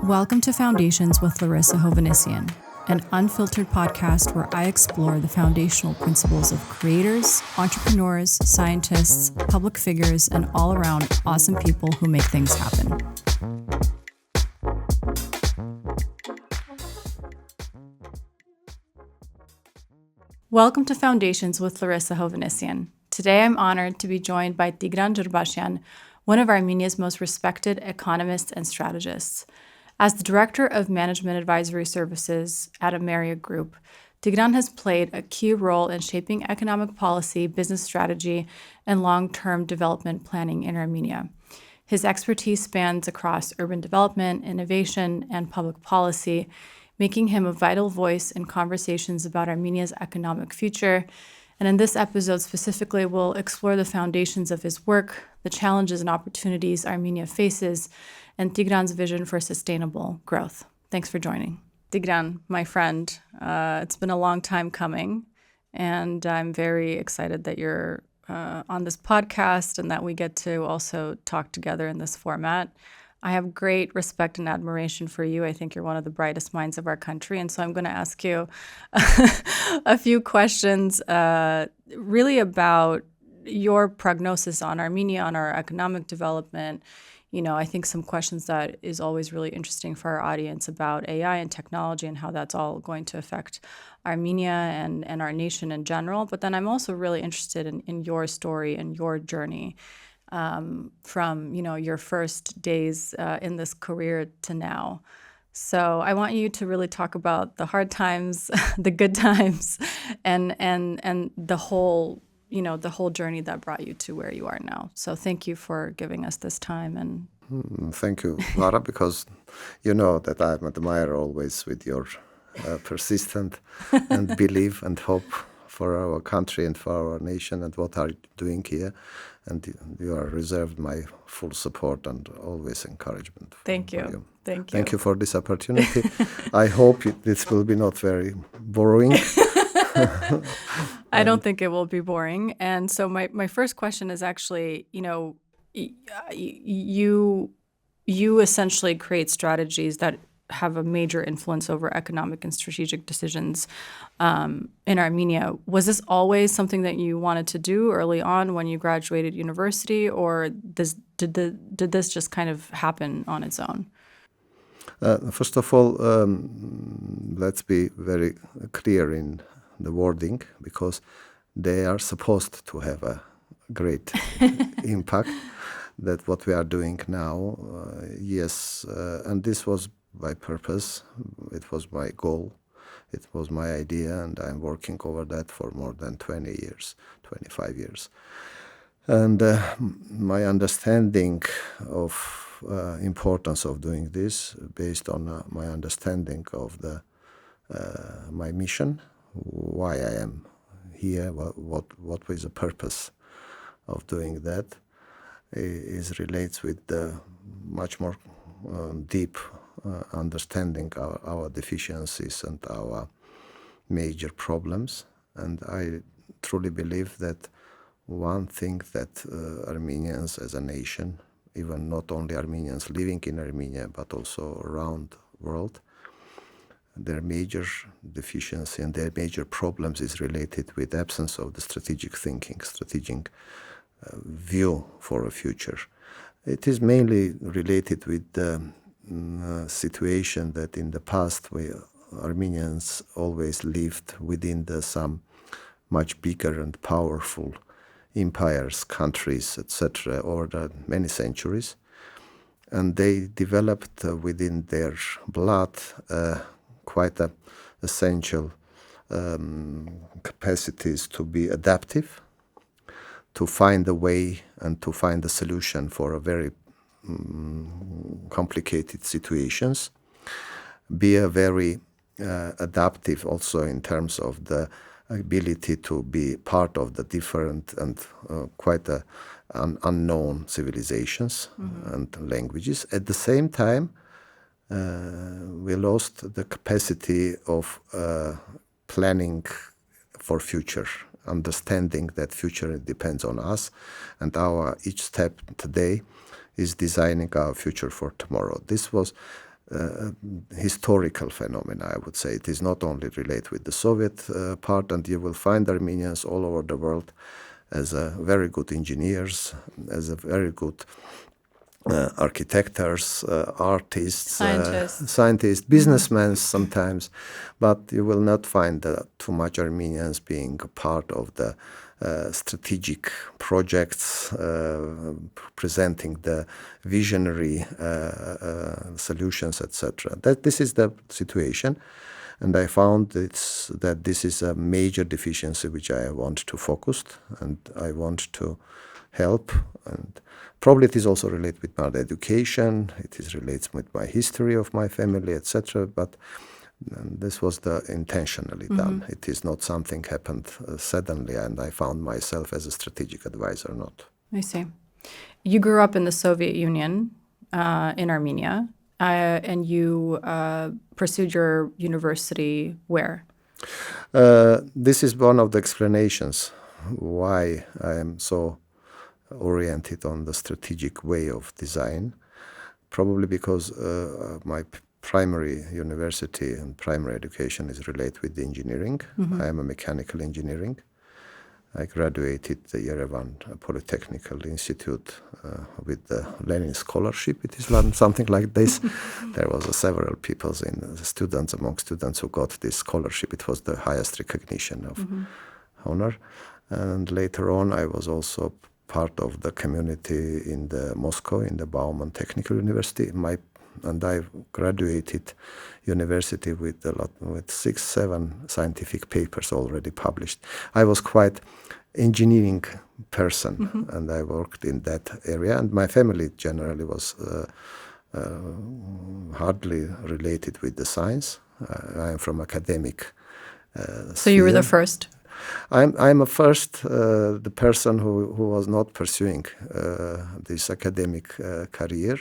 Welcome to Foundations with Larisa Hovhannissian, an unfiltered podcast where I explore the foundational principles of creators, entrepreneurs, scientists, public figures, and all around awesome people who make things happen. Welcome to Foundations with Larisa Hovhannissian. Today I'm honored to be joined by Tigran Jrbashyan, one of Armenia's most respected economists and strategists. As the Director of Management Advisory Services at Ameria Group, Tigran has played a key role in shaping economic policy, business strategy, and long-term development planning in Armenia. His expertise spans across urban development, innovation, and public policy, making him a vital voice in conversations about Armenia's economic future. And in this episode specifically, we'll explore the foundations of his work, the challenges and opportunities Armenia faces, and Tigran's vision for sustainable growth. Thanks for joining. Tigran, my friend, it's been a long time coming, and I'm very excited that you're on this podcast and that we get to also talk together in this format. I have great respect and admiration for you. I think you're one of the brightest minds of our country. And so I'm going to ask you a few questions really about your prognosis on Armenia, on our economic development. You know, I think some questions that is always really interesting for our audience about AI and technology and how that's all going to affect Armenia and our nation in general. But then I'm also really interested in your story and your journey. From your first days in this career to now. So I want you to really talk about the hard times, the good times, and the whole journey that brought you to where you are now. So thank you for giving us this time. And thank you, Lara, because you know that I'm admire always with your persistent and belief and hope for our country and for our nation and what are you doing here. And you are reserved my full support and always encouragement. Thank you. Thank you for this opportunity. I hope this will be not very boring. I don't think it will be boring. And so my first question is actually, you essentially create strategies that have a major influence over economic and strategic decisions in Armenia. Was this always something that you wanted to do early on when you graduated university, or did this just kind of happen on its own? First of all, let's be very clear in the wording, because they are supposed to have a great impact. That what we are doing now, yes, and this was by purpose. It was my goal. It was my idea, and I'm working over that for more than 20 years, 25 years. And my understanding of importance of doing this, based on my understanding of my mission, why I am here, what was the purpose of doing that, is relates with the much more deep understanding our deficiencies and our major problems. And I truly believe that one thing that Armenians as a nation, even not only Armenians living in Armenia, but also around the world, their major deficiency and their major problems is related with absence of the strategic thinking, strategic view for a future. It is mainly related with the situation that in the past Armenians always lived within some much bigger and powerful empires, countries, etc., over the many centuries. And they developed within their blood quite essential capacities to be adaptive, to find a way and to find a solution for a very complicated situations, be a very adaptive also in terms of the ability to be part of the different and quite unknown civilizations and languages. At the same time, we lost the capacity of planning for future, understanding that future depends on us, and our each step today is designing our future for tomorrow. This was historical phenomena, I would say. It is not only related with the Soviet part, and you will find Armenians all over the world as very good engineers, as a very good architects, artists, scientists, businessmen sometimes, but you will not find too much Armenians being a part of the strategic projects, presenting the visionary solutions, etc. This is the situation, and I found that this is a major deficiency which I want to focus, and I want to help. And probably it is also related with my education, it is related with my history of my family, etc. But this was intentionally done. It is not something happened suddenly, and I found myself as a strategic advisor, not. I see. You grew up in the Soviet Union, in Armenia, and you pursued your university where? This is one of the explanations why I am so oriented on the strategic way of design, probably because my primary university and primary education is related with the engineering. I am a mechanical engineering. I graduated the Yerevan Polytechnical Institute with the Lenin Scholarship. It is something like this. There was several people among students who got this scholarship. It was the highest recognition of honor. And later on, I was also part of the community in Moscow, in the Bauman Technical University. And I graduated university with 6-7 scientific papers already published. I was quite engineering person, and I worked in that area. And my family generally was hardly related with the science. I am from academic. So you were the first. I'm a first, the person who was not pursuing this academic career.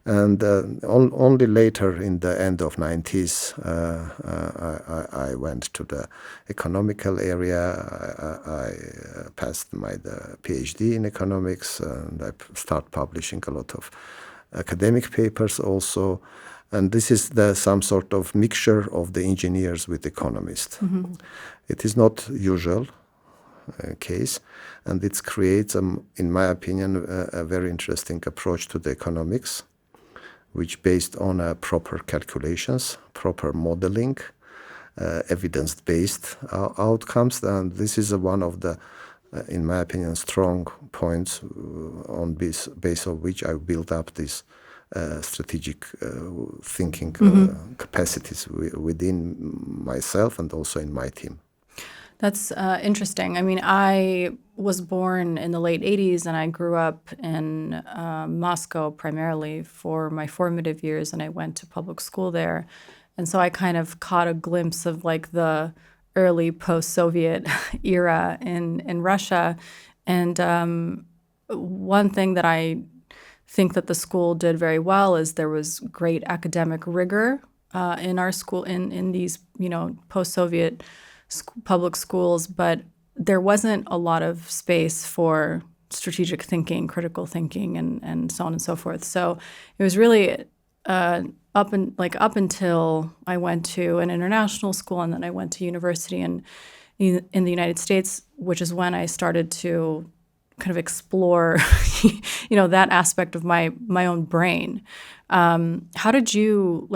And only later, in the end of 90s, I went to the economical area. I passed the PhD in economics, and I started publishing a lot of academic papers also. And this is some sort of mixture of the engineers with economists. It is not usual case, and it creates, in my opinion, a very interesting approach to the economics, which based on proper calculations, proper modeling, evidence-based outcomes. And this is one of the, in my opinion, strong points on base of which I built up this strategic thinking capacities within myself and also in my team. That's interesting. I mean, I was born in the late 80s, and I grew up in Moscow primarily for my formative years, and I went to public school there. And so I kind of caught a glimpse of like the early post-Soviet era in Russia. And one thing that I think that the school did very well is there was great academic rigor in our school, in these, post-Soviet public schools, but there wasn't a lot of space for strategic thinking, critical thinking, and so on and so forth. So it was really up until I went to an international school, and then I went to university in the United States, which is when I started to kind of explore, that aspect of my own brain. How did you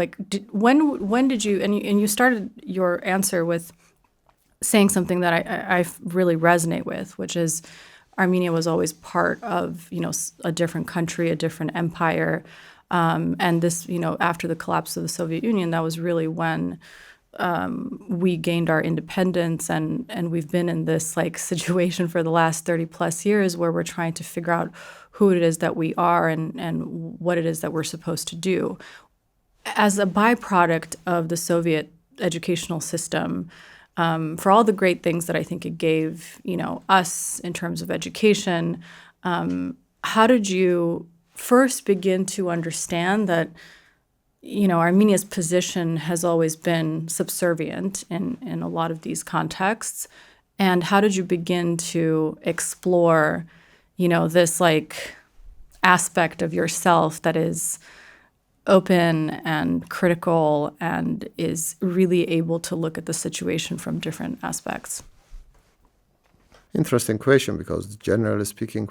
when did you, and you started your answer with saying something that I really resonate with, which is Armenia was always part of, a different country, a different empire. And this, after the collapse of the Soviet Union, that was really when we gained our independence, and we've been in this situation for the last 30 plus years where we're trying to figure out who it is that we are and what it is that we're supposed to do. As a byproduct of the Soviet educational system, for all the great things that I think it gave, us in terms of education, how did you first begin to understand that, Armenia's position has always been subservient in a lot of these contexts? And how did you begin to explore, this aspect of yourself that is open and critical and is really able to look at the situation from different aspects? Interesting question, because generally speaking,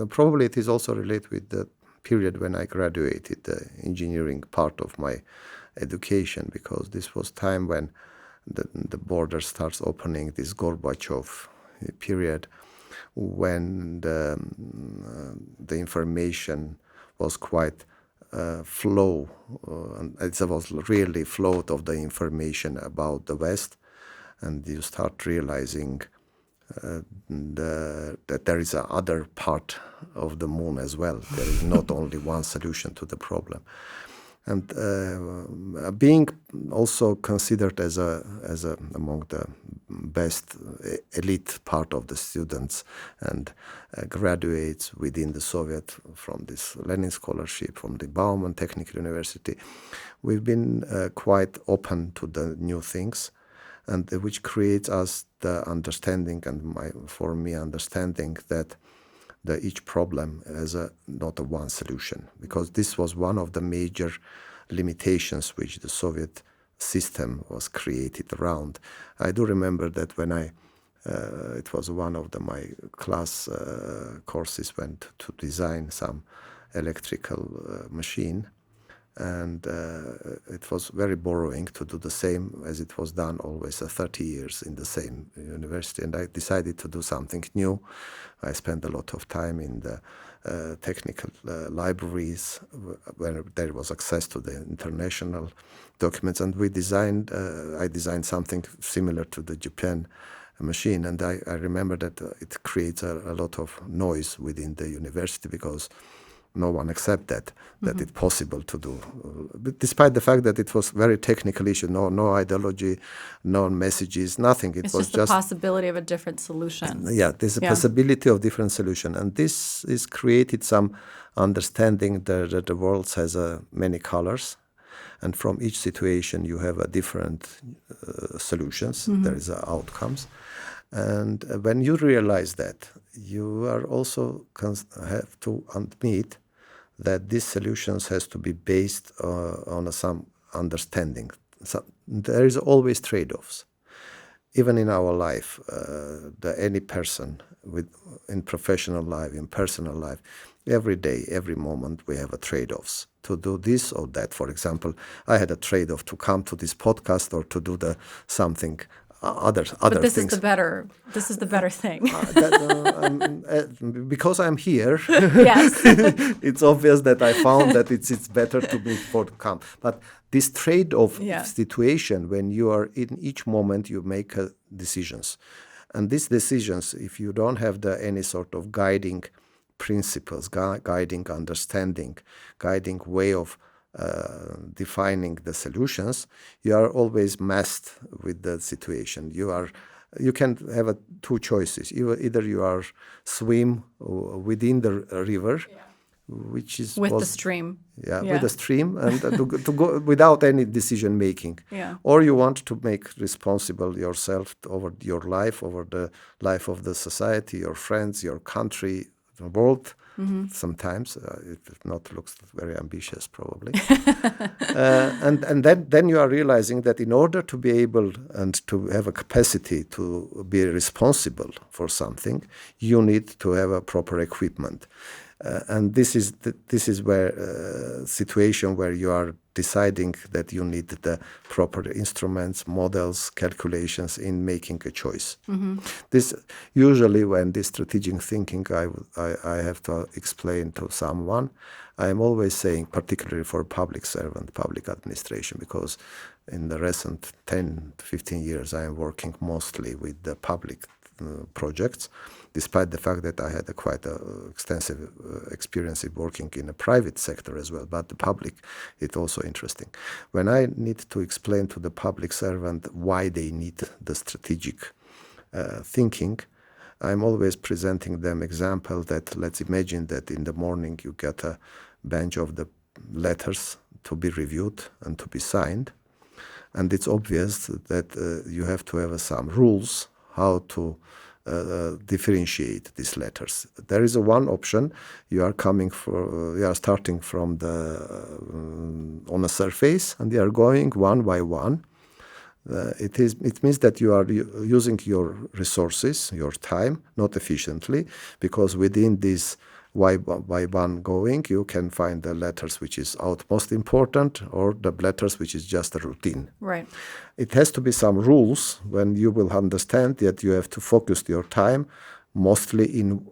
probably it is also related with the period when I graduated, the engineering part of my education, because this was time when the border starts opening, this Gorbachev period, when the information was quite flow, and it was really flow of the information about the West, and you start realizing that there is a other part of the moon as well. There is not only one solution to the problem. And being also considered as among the best elite part of the students and graduates within the Soviet from this Lenin scholarship, from the Bauman Technical University, we've been quite open to the new things, and which creates us the understanding, and for me understanding that each problem has not a one solution, because this was one of the major limitations which the Soviet system was created around. I do remember that when it was one of my class courses went to design some electrical machine, and it was very borrowing to do the same as it was done always 30 years in the same university. And I decided to do something new. I spent a lot of time in the technical libraries where there was access to the international documents. And I designed something similar to the Japan machine. And I remember that it creates a lot of noise within the university, because no one accepted that it's possible to do. But despite the fact that it was very technical issue, no ideology, no messages, nothing. It was just the possibility of a different solution. Yeah, there's a possibility of different solution. And this is created some understanding that the world has many colors. And from each situation, you have a different solutions. There is outcomes. And when you realize that, you are also have to admit that these solutions has to be based on some understanding. So there is always trade-offs. Even in our life, any person in professional life, in personal life, every day, every moment, we have a trade-offs to do this or that. For example, I had a trade-off to come to this podcast or to do something other but this things. This is the better thing. Because I'm here, yes, it's obvious that I found that it's better to be for to come. But this trade-off situation, when you are in each moment, you make decisions, and these decisions, if you don't have any sort of guiding principles, guiding understanding, guiding way of defining the solutions, you are always messed with the situation. You can have two choices. Either you are swim within the river, which is with the stream. With the stream, and to go without any decision making. Or you want to make responsible yourself over your life, over the life of the society, your friends, your country, the world. Sometimes it not looks very ambitious, probably, and then you are realizing that in order to be able and to have a capacity to be responsible for something, you need to have a proper equipment, and this is where situation where you are deciding that you need the proper instruments, models, calculations in making a choice. This usually, when this strategic thinking I have to explain to someone, I am always saying, particularly for public servant, public administration, because in the recent 10 to 15 years I am working mostly with the public projects, despite the fact that I had quite extensive experience in working in a private sector as well. But the public, it's also interesting. When I need to explain to the public servant why they need the strategic thinking, I'm always presenting them example that, let's imagine that in the morning you get a bunch of the letters to be reviewed and to be signed. And it's obvious that you have to have some rules how to differentiate these letters. There is one option. You are starting from on a surface, and you are going one by one. It means that you are using your resources, your time, not efficiently, because within this by one going, you can find the letters which is utmost important or the letters which is just a routine. Right. It has to be some rules when you will understand that you have to focus your time mostly in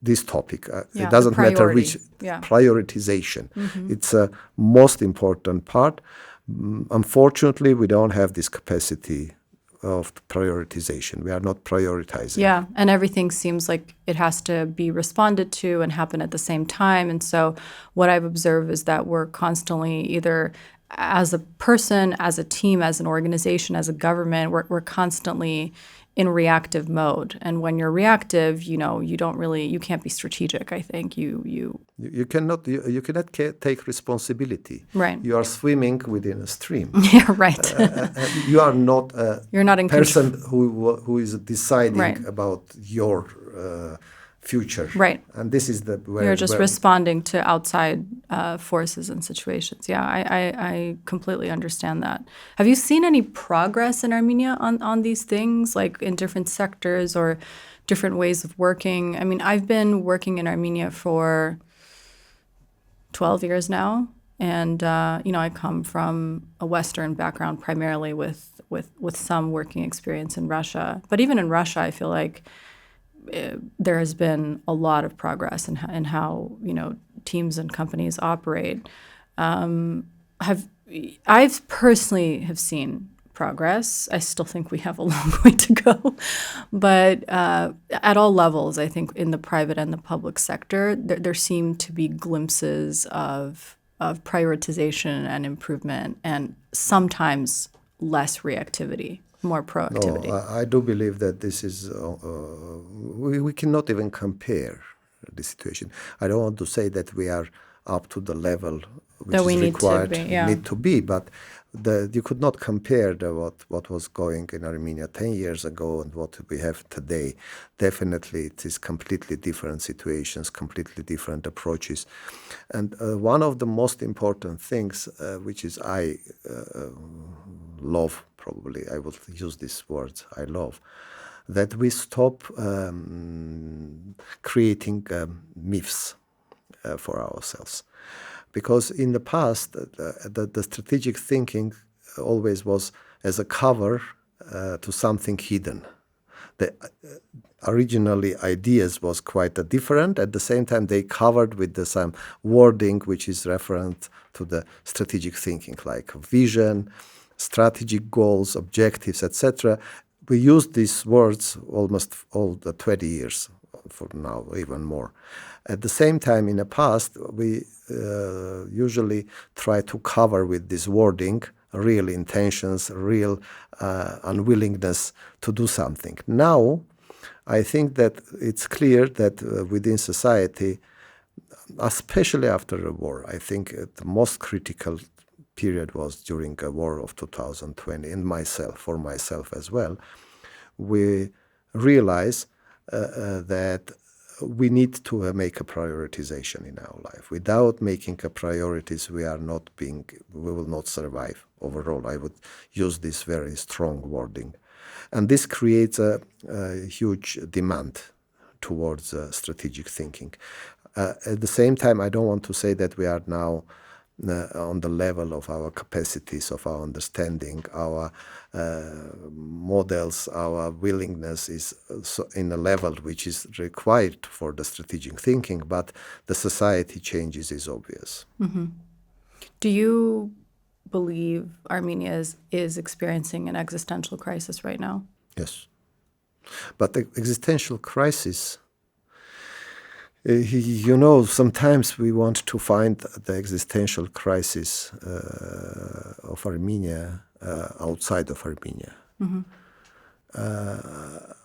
this topic. It doesn't matter which prioritization. Mm-hmm. It's a most important part. Unfortunately, we don't have this capacity of prioritization. We are not prioritizing. Yeah, and everything seems like it has to be responded to and happen at the same time. And so what I've observed is that we're constantly either as a person, as a team, as an organization, as a government, we're constantly in reactive mode. And when you're reactive, you can't be strategic, I think. You cannot take responsibility. Right. You are swimming within a stream. Yeah, right. You are not you're not in person who is deciding about your future. Right. And this is you're just responding to outside forces and situations. Yeah, I completely understand that. Have you seen any progress in Armenia on these things, like in different sectors or different ways of working? I mean, I've been working in Armenia for 12 years now. And, I come from a Western background primarily with some working experience in Russia. But even in Russia, I feel like there has been a lot of progress in how teams and companies operate. I've personally have seen progress. I still think we have a long way to go, but at all levels, I think in the private and the public sector, there seem to be glimpses of prioritization and improvement, and sometimes less reactivity. More proactivity. No, I do believe that this is, we cannot even compare the situation. I don't want to say that we are up to the level which that we is required need to be, but you could not compare what was going in Armenia 10 years ago and what we have today. Definitely it is completely different situations, completely different approaches. And one of the most important things, which is I love, probably I will use these words, I love, that we stop creating myths for ourselves. Because in the past, the strategic thinking always was as a cover to something hidden. Originally, ideas was quite different. At the same time, they covered with some wording which is referent to the strategic thinking, like vision, strategic goals, objectives, etc. We use these words almost all the 20 years, for now, even more. At the same time, in the past, we usually try to cover with this wording real intentions, real unwillingness to do something. Now, I think that it's clear that within society, especially after the war, I think the most critical period was during the war of 2020, and for myself as well, we realize that we need to make a prioritization in our life. Without making a priorities, we will not survive. Overall, I would use this very strong wording. And this creates a huge demand towards strategic thinking. At the same time, I don't want to say that we are now on the level of our capacities, of our understanding, our models, our willingness is in a level which is required for the strategic thinking, but the society changes is obvious. Mm-hmm. Do you believe Armenia is experiencing an existential crisis right now? Yes. But the existential crisis, sometimes we want to find the existential crisis of Armenia outside of Armenia. Mm-hmm.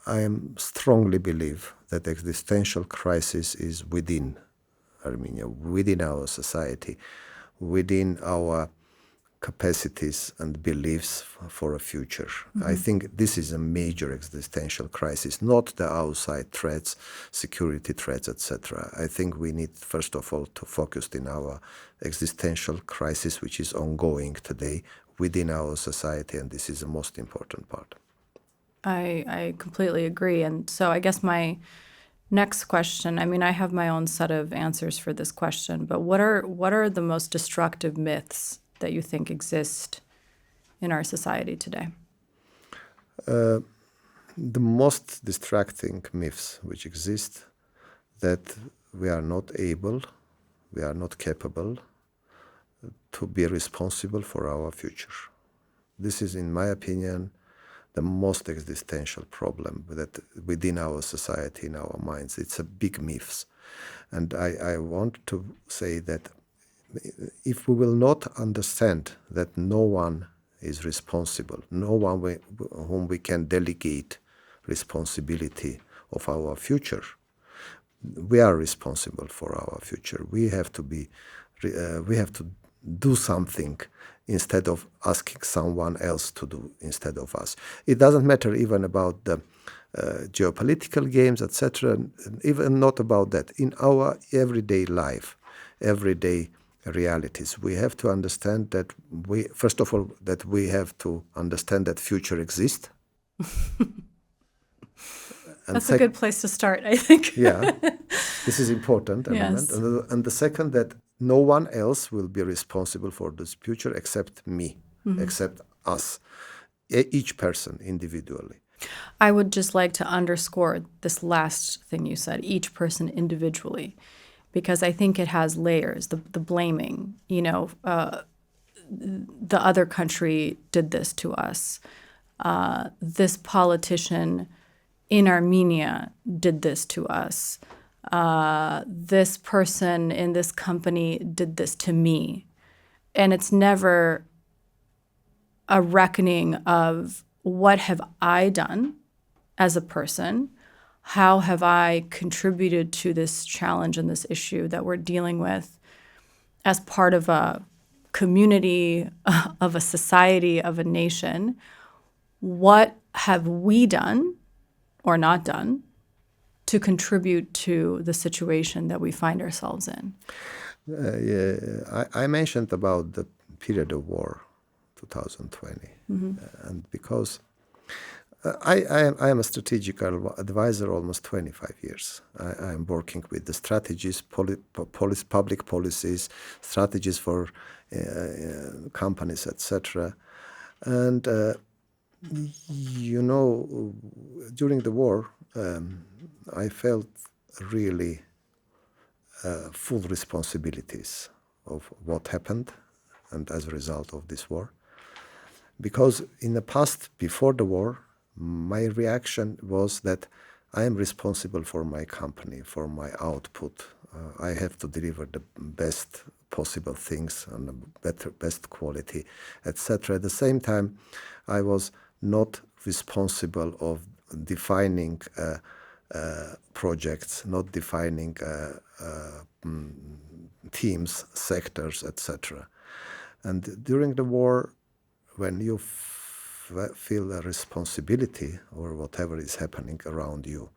I strongly believe that the existential crisis is within Armenia, within our society, within our capacities and beliefs for a future. I think this is a major existential crisis, not the outside threats, security threats, etc. I think we need, first of all, to focus in our existential crisis, which is ongoing today within our society, and this is the most important part. I completely agree. And so I guess my next question, I mean, I have my own set of answers for this question, but what are the most destructive myths that you think exist in our society today? The most distracting myths which exist, that we are not able, we are not capable to be responsible for our future. This is, in my opinion, the most existential problem that within our society, in our minds. It's a big myth. And I want to say that if we will not understand that no one is responsible, no one whom we can delegate responsibility of our future, we are responsible for our future. We have to do something instead of asking someone else to do instead of us. It doesn't matter even about the geopolitical games, etc., even not about that. In our everyday life, everyday realities, we have to understand that first of all, that we have to understand that future exists. That's a good place to start, I think. Yeah, this is important element. Yes. And the second, that no one else will be responsible for this future except me, except us, each person individually. I would just like to underscore this last thing you said, each person individually, because I think it has layers, the blaming, the other country did this to us. This politician in Armenia did this to us. This person in this company did this to me. And it's never a reckoning of what have I done as a person? How have I contributed to this challenge and this issue that we're dealing with as part of a community, of a society, of a nation? What have we done or not done to contribute to the situation that we find ourselves in? I mentioned about the period of war, 2020, and because I am a strategic advisor almost 25 years. I am working with the strategies, public policies, strategies for companies, etc. And during the war, I felt really full responsibilities of what happened and as a result of this war. Because in the past, before the war, my reaction was that I am responsible for my company, for my output. I have to deliver the best possible things and the best quality, etc. At the same time, I was not responsible of defining projects, not defining teams, sectors, etc. And during the war, when you feel a responsibility or whatever is happening around you,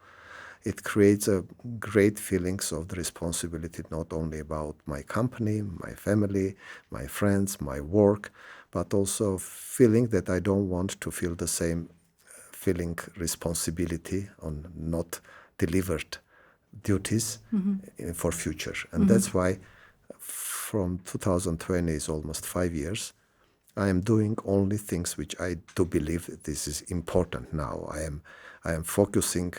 it creates a great feelings of the responsibility, not only about my company, my family, my friends, my work, but also feeling that I don't want to feel the same feeling responsibility on not delivered duties for future. And that's why from 2020 is almost 5 years, I am doing only things which I do believe this is important now. I am focusing.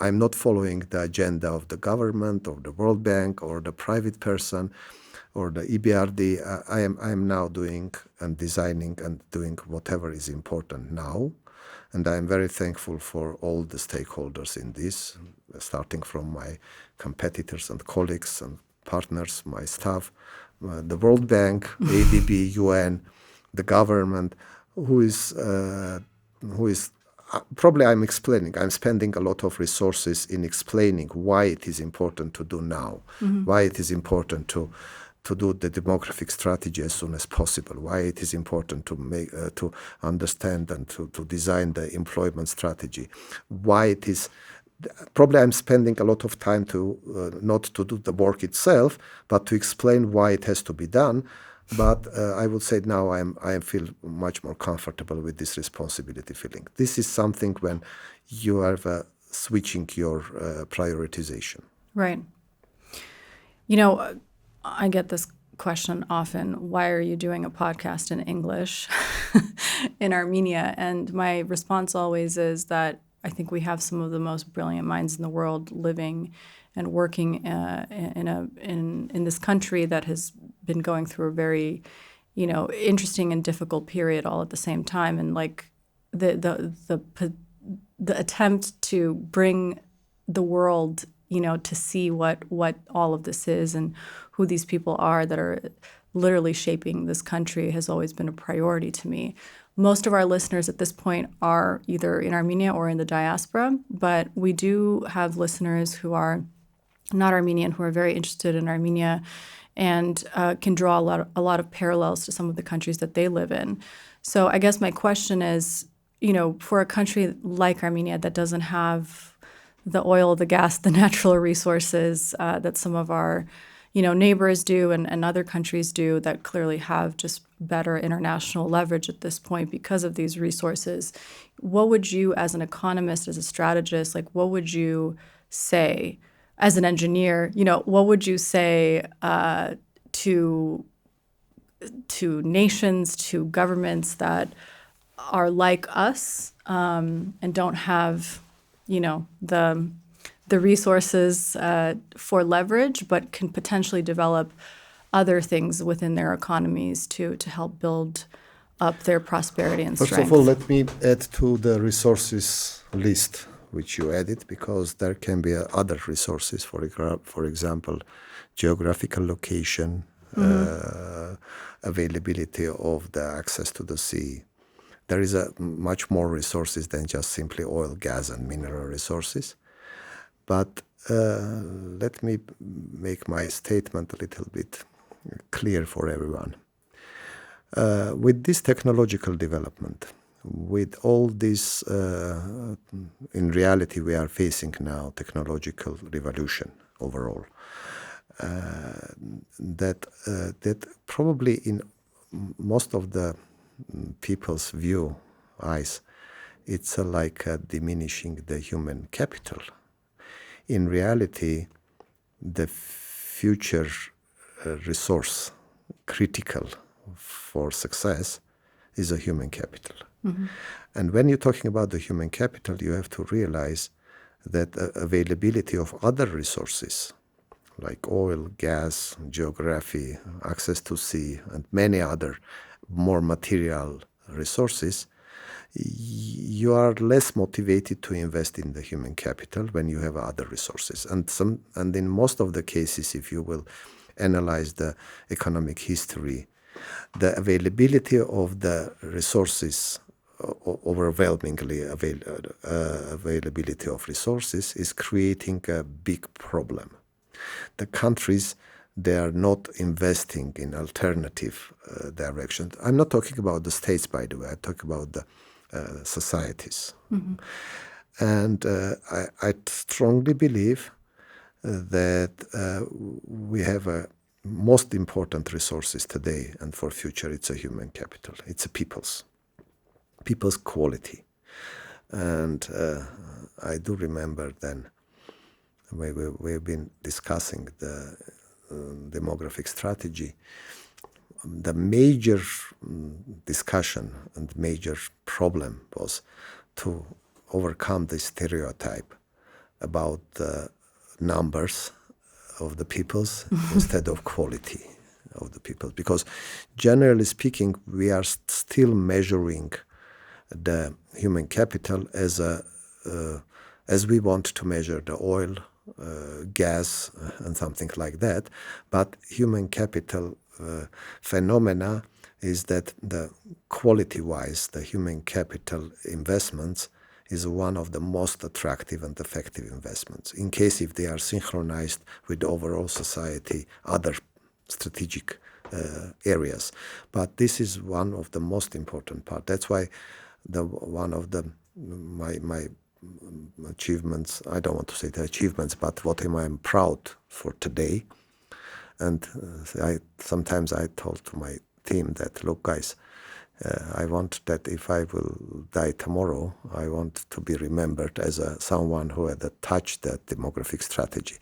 I'm not following the agenda of the government or the World Bank or the private person or the EBRD. I am now doing and designing and doing whatever is important now. And I am very thankful for all the stakeholders in this, starting from my competitors and colleagues and partners, my staff, the World Bank, ADB, UN, the government, who is probably I'm spending a lot of resources in explaining why it is important to do now, why it is important to to do the demographic strategy as soon as possible, why it is important to understand and to design the employment strategy, why it is. Probably I'm spending a lot of time to not to do the work itself, but to explain why it has to be done. But I would say now I feel much more comfortable with this responsibility feeling. This is something when you are switching your prioritization. Right. I get this question often, why are you doing a podcast in English in Armenia? And my response always is that I think we have some of the most brilliant minds in the world living and working in this country that has been going through a very, interesting and difficult period all at the same time. And like the attempt to bring the world, to see what all of this is and who these people are that are literally shaping this country has always been a priority to me. Most of our listeners at this point are either in Armenia or in the diaspora, but we do have listeners who are not Armenian, who are very interested in Armenia and can draw a lot of parallels to some of the countries that they live in. So I guess my question is, for a country like Armenia that doesn't have the oil, the gas, the natural resources that some of our neighbors do and other countries do that clearly have just better international leverage at this point because of these resources. What would you, as an economist, as a strategist, what would you say as an engineer? What would you say to nations, to governments that are like us and don't have, the resources for leverage, but can potentially develop other things within their economies to help build up their prosperity and strength? First of all, let me add to the resources list which you added, because there can be other resources, for example, geographical location, availability of the access to the sea. There is much more resources than just simply oil, gas, and mineral resources. But let me make my statement a little bit clear for everyone. With this technological development, with all this, in reality, we are facing now technological revolution overall. That probably in most of the people's eyes, it's like diminishing the human capital. In reality, the future resource critical for success is a human capital. Mm-hmm. And when you're talking about the human capital, you have to realize that availability of other resources like oil, gas, geography, access to sea, and many other more material resources, you are less motivated to invest in the human capital when you have other resources. And in most of the cases, if you will analyze the economic history, the availability of the resources, overwhelmingly availability of resources, is creating a big problem. The countries, they are not investing in alternative directions. I'm not talking about the states, by the way. I talk about the societies. Mm-hmm. And I strongly believe that we have a most important resources today and for future. It's a human capital. It's a people's quality. And I do remember then we've been discussing the demographic strategy. The major discussion and major problem was to overcome the stereotype about the numbers of the peoples instead of quality of the people. Because generally speaking, we are still measuring the human capital as we want to measure the oil, gas, and something like that. But human capital phenomena is that the quality-wise, the human capital investments is one of the most attractive and effective investments. In case if they are synchronized with the overall society, other strategic areas. But this is one of the most important part. That's why one of my achievements, I don't want to say the achievements, but what I'm proud for today. And sometimes I told to my team that, look, guys, I want that if I will die tomorrow, I want to be remembered as someone who had touched that demographic strategy.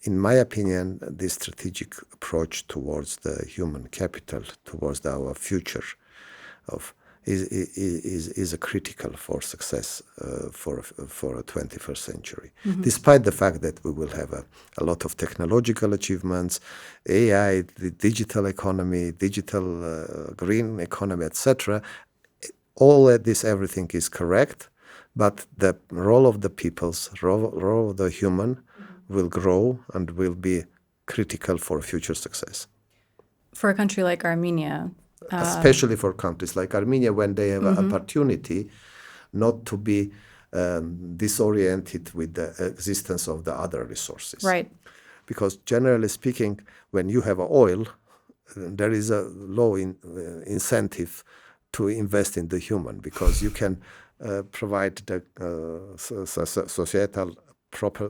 In my opinion, this strategic approach towards the human capital, towards our future, is a critical for success for a 21st century. Despite the fact that we will have a lot of technological achievements, AI, the digital economy, digital green economy, etc., all everything is correct, but the role of the peoples, role of the human will grow and will be critical for future success. For a country like Armenia, especially for countries like Armenia, when they have an opportunity not to be disoriented with the existence of the other resources. Right. Because generally speaking, when you have oil, there is a low incentive to invest in the human, because you can provide the societal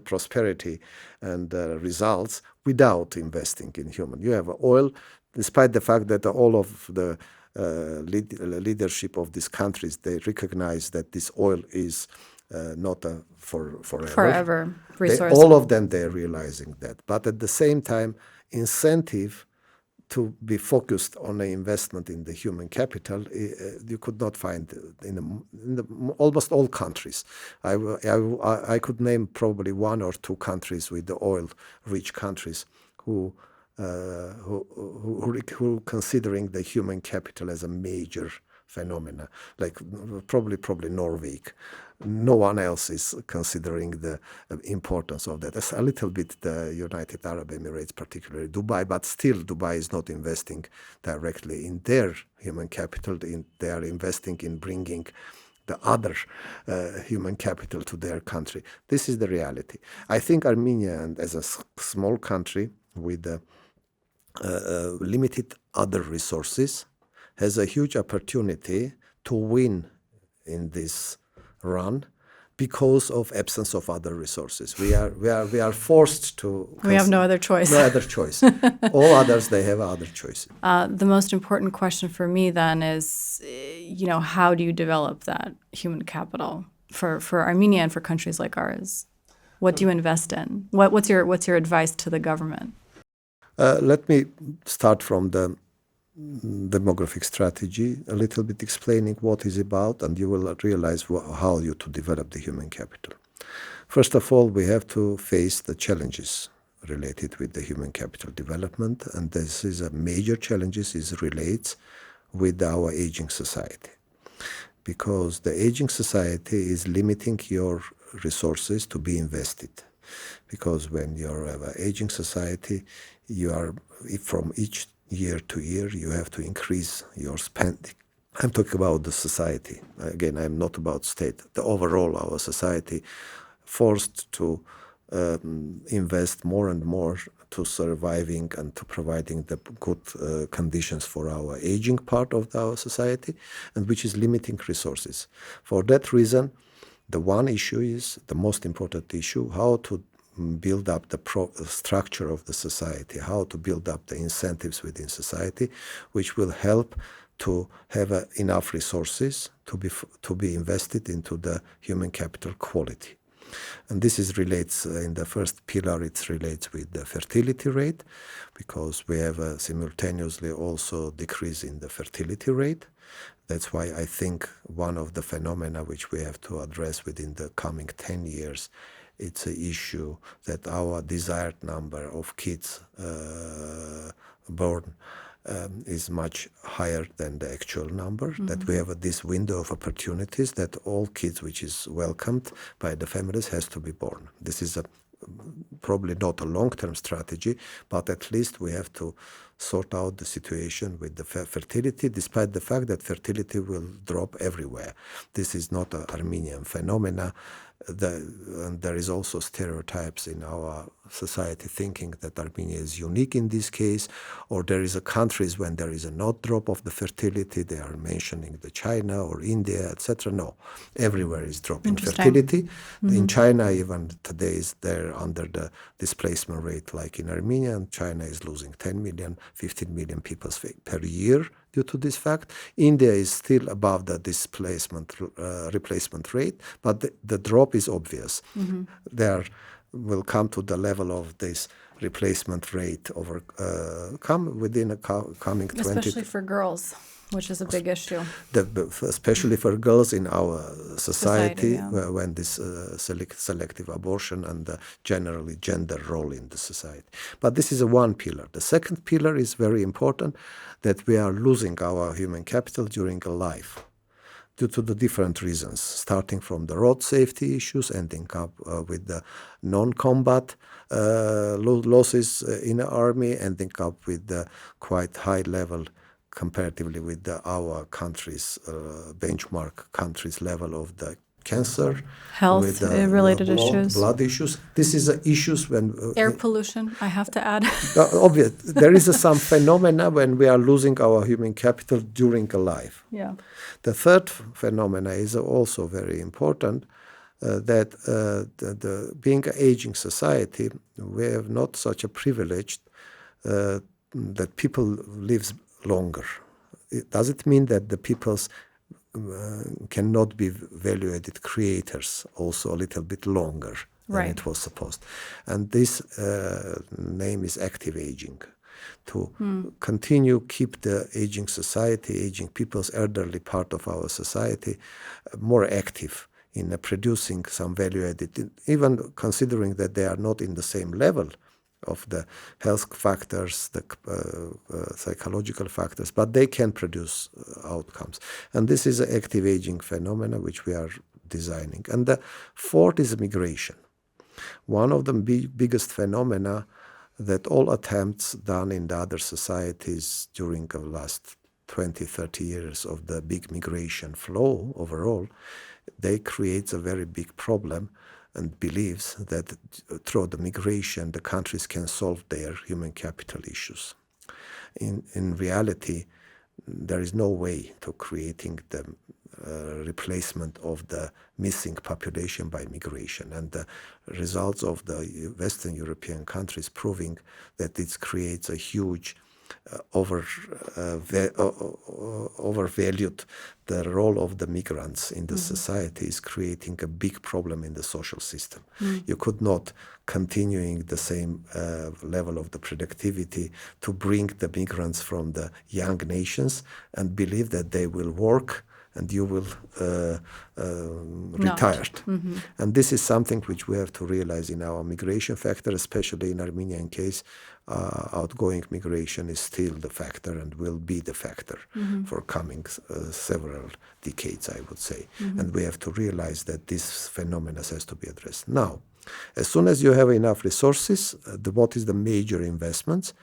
prosperity and results without investing in human. You have oil, despite the fact that all of the leadership of these countries, they recognize that this oil is not forever resource. All of them, they're realizing that. But at the same time, incentive to be focused on an investment in the human capital, you could not find in almost all countries. I could name probably one or two countries with the oil-rich countries who considering the human capital as a major phenomena, like probably Norway. No one else is considering the importance of that. That's a little bit the United Arab Emirates, particularly Dubai, but still Dubai is not investing directly in their human capital. They are investing in bringing the other human capital to their country. This is the reality. I think Armenia, and as a small country with limited other resources, has a huge opportunity to win in this run because of absence of other resources. We are forced to. We have no other choice. No other choice. All others, they have other choices. The most important question for me then is, how do you develop that human capital for Armenia and for countries like ours? What do you invest in? What's your advice to the government? Let me start from the demographic strategy, a little bit explaining what it's about, and you will realize how you to develop the human capital. First of all, we have to face the challenges related with the human capital development, and this is a major challenges relates with our aging society, because the aging society is limiting your resources to be invested. Because when you have an aging society, you are from each year to year, you have to increase your spending. I'm talking about the society. Again, I'm not about state. The overall, our society forced to invest more and more to surviving and to providing the good conditions for our aging part of our society, and which is limiting resources. For that reason, the one issue is the most important issue: how to build up the structure of the society, how to build up the incentives within society, which will help to have enough resources to be invested into the human capital quality. And this relates in the first pillar. It relates with the fertility rate, because we have simultaneously also decrease in the fertility rate. That's why I think one of the phenomena which we have to address within the coming 10 years, it's an issue that our desired number of kids born is much higher than the actual number, that we have this window of opportunities that all kids which is welcomed by the families has to be born. This is probably not a long-term strategy, but at least we have to sort out the situation with the fertility, despite the fact that fertility will drop everywhere. This is not an Armenian phenomena. And there is also stereotypes in our society thinking that Armenia is unique in this case, or there is a countries when there is a not drop of the fertility, they are mentioning the China or India, etc. No, everywhere is dropping fertility. In China, even today is there under the displacement rate like in Armenia, and China is losing 10 million, 15 million people per year due to this fact. India is still above the displacement replacement rate, but the drop is obvious. There will come to the level of this replacement rate come within a coming 20. Especially for girls, which is a big issue. Especially for girls in our society, yeah. when this selective abortion and generally gender role in the society. But this is one pillar. The second pillar is very important, that we are losing our human capital during a life, due to the different reasons, starting from the road safety issues, ending up with the non-combat losses in the army, ending up with the quite high level comparatively with our country's benchmark country's level of the cancer, health with related issues, blood issues. This is issues when air pollution. I have to add. obvious. There is some phenomena when we are losing our human capital during a life. Yeah. The third phenomena is also very important. That being an aging society, we have not such a privilege that people live longer. Does it mean that the peoples cannot be value-added creators also a little bit longer than it was supposed? And this name is active aging. To continue keep the aging society, aging people's elderly part of our society more active in producing some value-added, even considering that they are not in the same level of the health factors, the psychological factors, but they can produce outcomes. And this is an active aging phenomena which we are designing. And the fourth is migration. One of the biggest phenomena that all attempts done in the other societies during the last 20, 30 years of the big migration flow overall, they create a very big problem, and believes that through the migration, the countries can solve their human capital issues. In reality, there is no way to creating the replacement of the missing population by migration. And the results of the Western European countries proving that it creates a huge overvalued the role of the migrants in the society is creating a big problem in the social system. You could not continuing the same level of the productivity to bring the migrants from the young nations and believe that they will work and you will retired. And this is something which we have to realize in our migration factor, especially in Armenian case. Outgoing migration is still the factor and will be the factor for coming several decades, I would say. And we have to realize that this phenomenon has to be addressed. Now, as soon as you have enough resources, what is the major investments?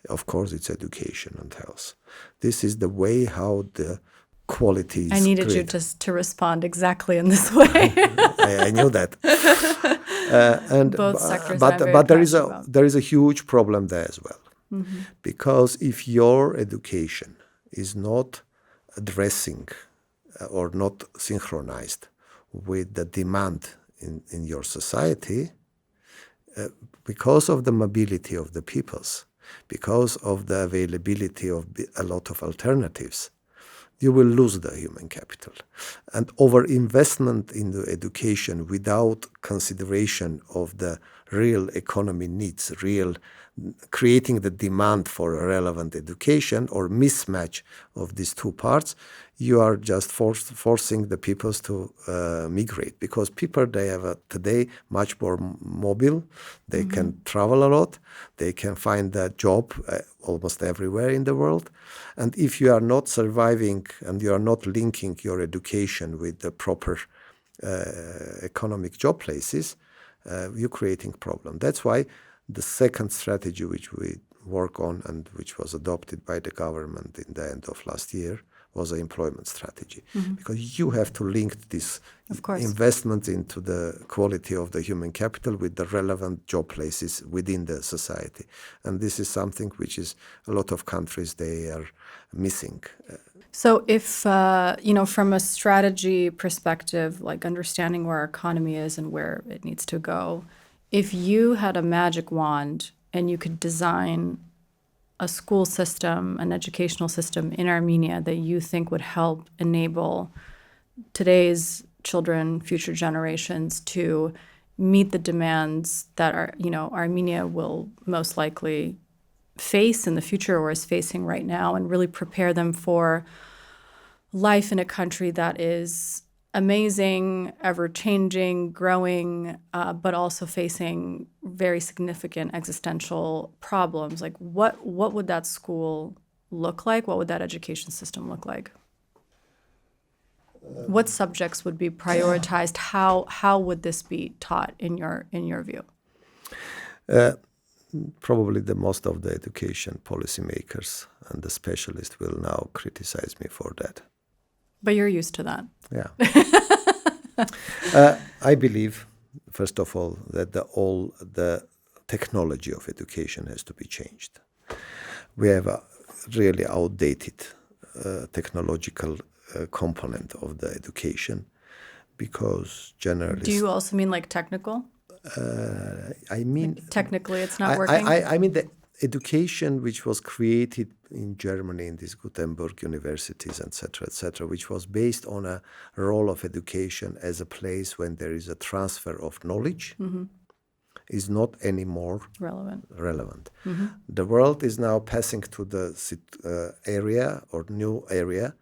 Of course, it's education and health. This is the way how the quality is I needed created. you to respond exactly in this way. I knew that. Both sectors but there is a huge problem there as well. Because if your education is not addressing or not synchronized with the demand in your society, because of the mobility of the peoples, because of the availability of a lot of alternatives, you will lose the human capital. And overinvestment in the education without consideration of the real economy needs, real creating the demand for a relevant education or mismatch of these two parts, you are just forcing the peoples to migrate. Because people, they have today much more mobile, they can travel a lot, they can find a job almost everywhere in the world. And if you are not surviving and you are not linking your education with the proper economic job places, you're creating problem. That's why the second strategy which we work on and which was adopted by the government in the end of last year was an employment strategy. Because you have to link this investment into the quality of the human capital with the relevant job places within the society. And this is something which is a lot of countries, they are missing. So if, from a strategy perspective, like understanding where our economy is and where it needs to go, if you had a magic wand and you could design a school system, an educational system in Armenia that you think would help enable today's children, future generations to meet the demands that Armenia will most likely face in the future or is facing right now, and really prepare them for life in a country that is amazing, ever-changing, growing, but also facing very significant existential problems. Like, what would that school look like? What would that education system look like? What subjects would be prioritized? How would this be taught in your view? Probably the most of the education policymakers and the specialists will now criticize me for that. But you're used to that. Yeah. I believe, first of all, that all the technology of education has to be changed. We have a really outdated technological component of the education, because generally... Do you also mean like technical? I mean... Like technically it's not working? I mean the education which was created in Germany in these Gutenberg universities, etc., which was based on a role of education as a place when there is a transfer of knowledge, is not anymore relevant. The world is now passing to the area or new area,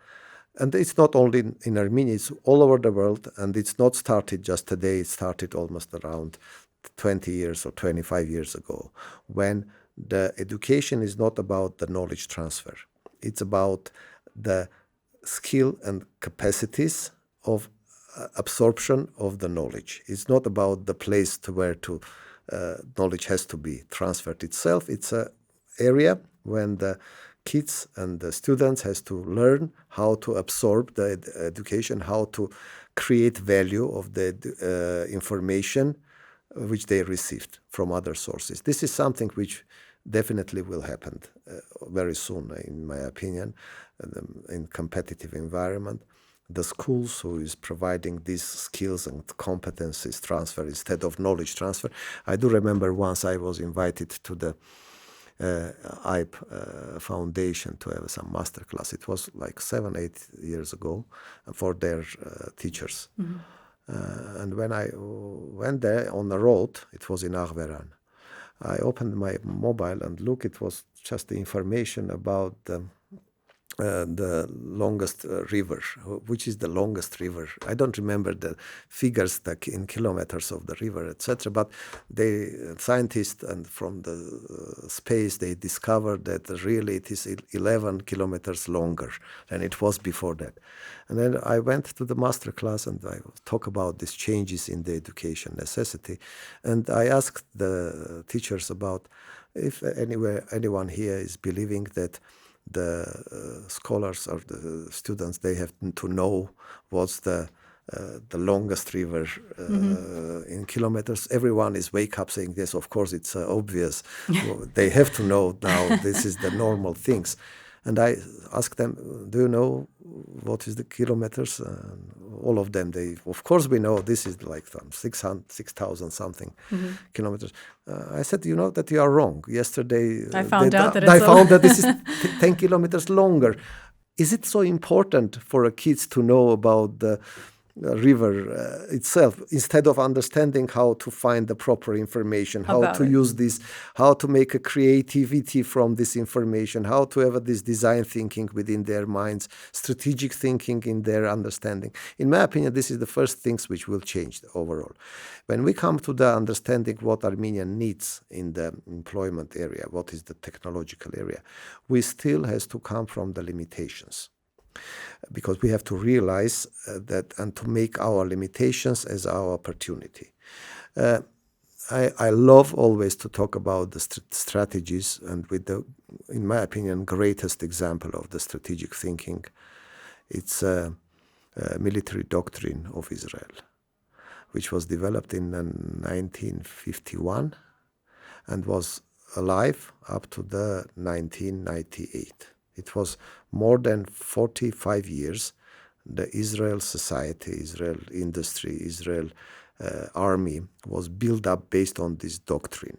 and it's not only in Armenia, it's all over the world, and it's not started just today, it started almost around 20 years or 25 years ago, when the education is not about the knowledge transfer. It's about the skill and capacities of absorption of the knowledge. It's not about the place to where knowledge has to be transferred itself. It's an area when the kids and the students has to learn how to absorb the education, how to create value of the information which they received from other sources. This is something which definitely will happen very soon, in my opinion, in competitive environment. The schools who is providing these skills and competencies transfer instead of knowledge transfer. I do remember once I was invited to the IPE Foundation to have some master class. It was like 7-8 years ago for their teachers. And when I went there on the road, it was in Arveran. I opened my mobile and look, it was just the information about the longest river. Which is the longest river? I don't remember the figures in kilometers of the river, etc. But scientists and from the space, they discovered that really it is 11 kilometers longer than it was before that. And then I went to the master class and I talk about these changes in the education necessity. And I asked the teachers about if anyone here is believing that the scholars or the students, they have to know what's the longest river in kilometers. Everyone is wake up saying, yes, of course, it's obvious. They have to know now. This is the normal things. And I asked them, do you know what is the kilometers? All of them, of course we know this is like 6,000 something kilometers. I said, you know that you are wrong. Yesterday I found out that this is 10 kilometers longer. Is it so important for kids to know about the river itself, instead of understanding how to find the proper information, how to use this, how to make a creativity from this information, how to have this design thinking within their minds, strategic thinking in their understanding. In my opinion, this is the first things which will change overall. When we come to the understanding what Armenia needs in the employment area, what is the technological area, we still has to come from the limitations. Because we have to realize that and to make our limitations as our opportunity. I love always to talk about the strategies, and with the, in my opinion, greatest example of the strategic thinking, it's a military doctrine of Israel, which was developed in 1951 and was alive up to the 1998. It was more than 45 years. The Israel society, Israel industry, Israel army was built up based on this doctrine.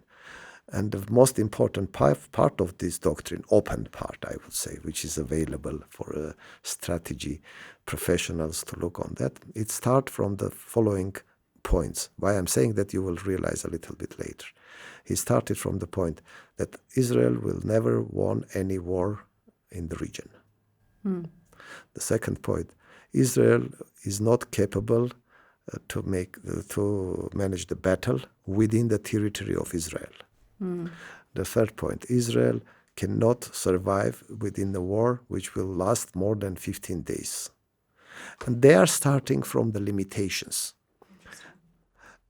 And the most important part of this doctrine, open part, I would say, which is available for strategy professionals to look on that, it starts from the following points. Why I'm saying that you will realize a little bit later. He started from the point that Israel will never win any war in the region. The second point, Israel is not capable to manage the battle within the territory of Israel. The third point, Israel cannot survive within the war which will last more than 15 days. And they are starting from the limitations.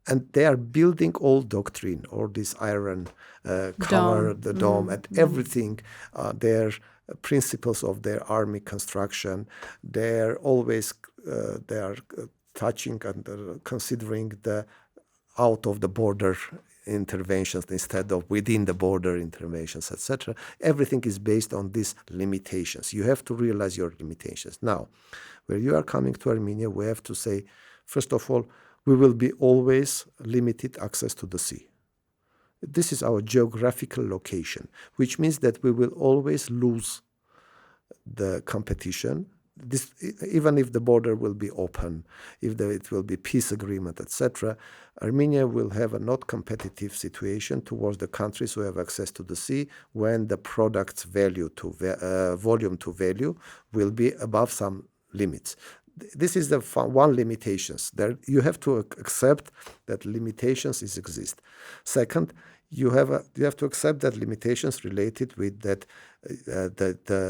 And they are building all doctrine, all this iron cover, the dome, and everything, their principles of their army construction. They're always, they are touching and considering the out of the border interventions instead of within the border interventions, etc. Everything is based on these limitations. You have to realize your limitations. Now, where you are coming to Armenia, we have to say, first of all, we will be always limited access to the sea. This is our geographical location, which means that we will always lose the competition. This, even if the border will be open, if it will be peace agreement, etc., Armenia will have a not competitive situation towards the countries who have access to the sea when the product's value to volume to value will be above some limits. This is the one limitations. There you have to accept that limitations exist. Second, you have to accept that limitations related with that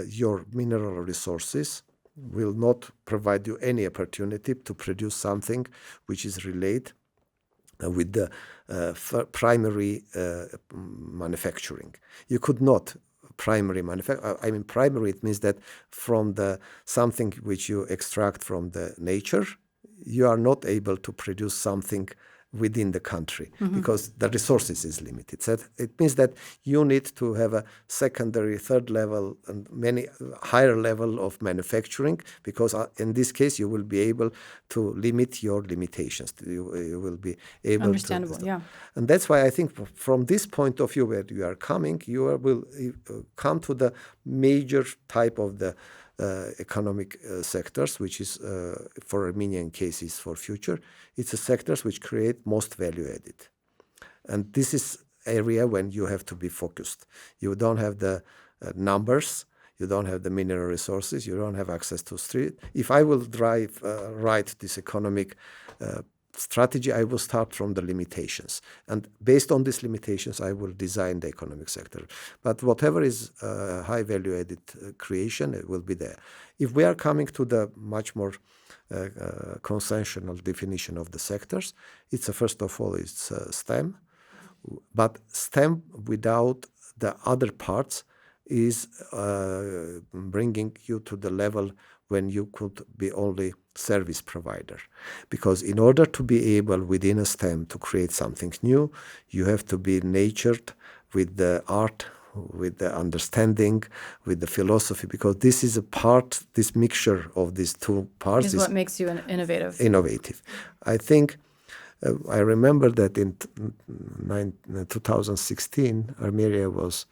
your mineral resources will not provide you any opportunity to produce something which is related with the primary manufacturing. You could not primary manufacturing. I mean, primary, it means that from the something which you extract from the nature, you are not able to produce something within the country because the resources is limited. So it means that you need to have a secondary, third level, and many higher level of manufacturing because in this case you will be able to limit your limitations. You will be able Understandable, to. yeah. And that's why I think from this point of view where you are coming, you will come to the major type of the economic sectors, which is for Armenian cases for future, it's the sectors which create most value added. And this is area when you have to be focused. You don't have the numbers, you don't have the mineral resources, you don't have access to street. If I will write this economic strategy, I will start from the limitations. And based on these limitations, I will design the economic sector. But whatever is high value added creation, it will be there. If we are coming to the much more consensual definition of the sectors, it's first of all, it's STEM. But STEM without the other parts is bringing you to the level when you could be only service provider. Because in order to be able within a STEM to create something new, you have to be natured with the art, with the understanding, with the philosophy, because this is a part, this mixture of these two parts is what makes you innovative. Innovative. I think, I remember that in 2016, Armenia was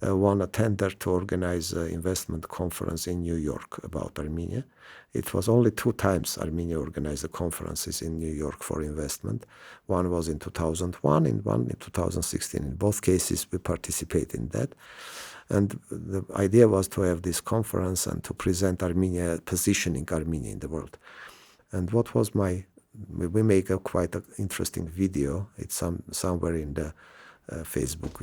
won a tender to organize an investment conference in New York about Armenia. It was only 2 times Armenia organized the conferences in New York for investment. One was in 2001 and one in 2016. In both cases, we participated in that. And the idea was to have this conference and to present Armenia, positioning Armenia in the world. And what was we make a quite an interesting video. It's somewhere in the Facebook.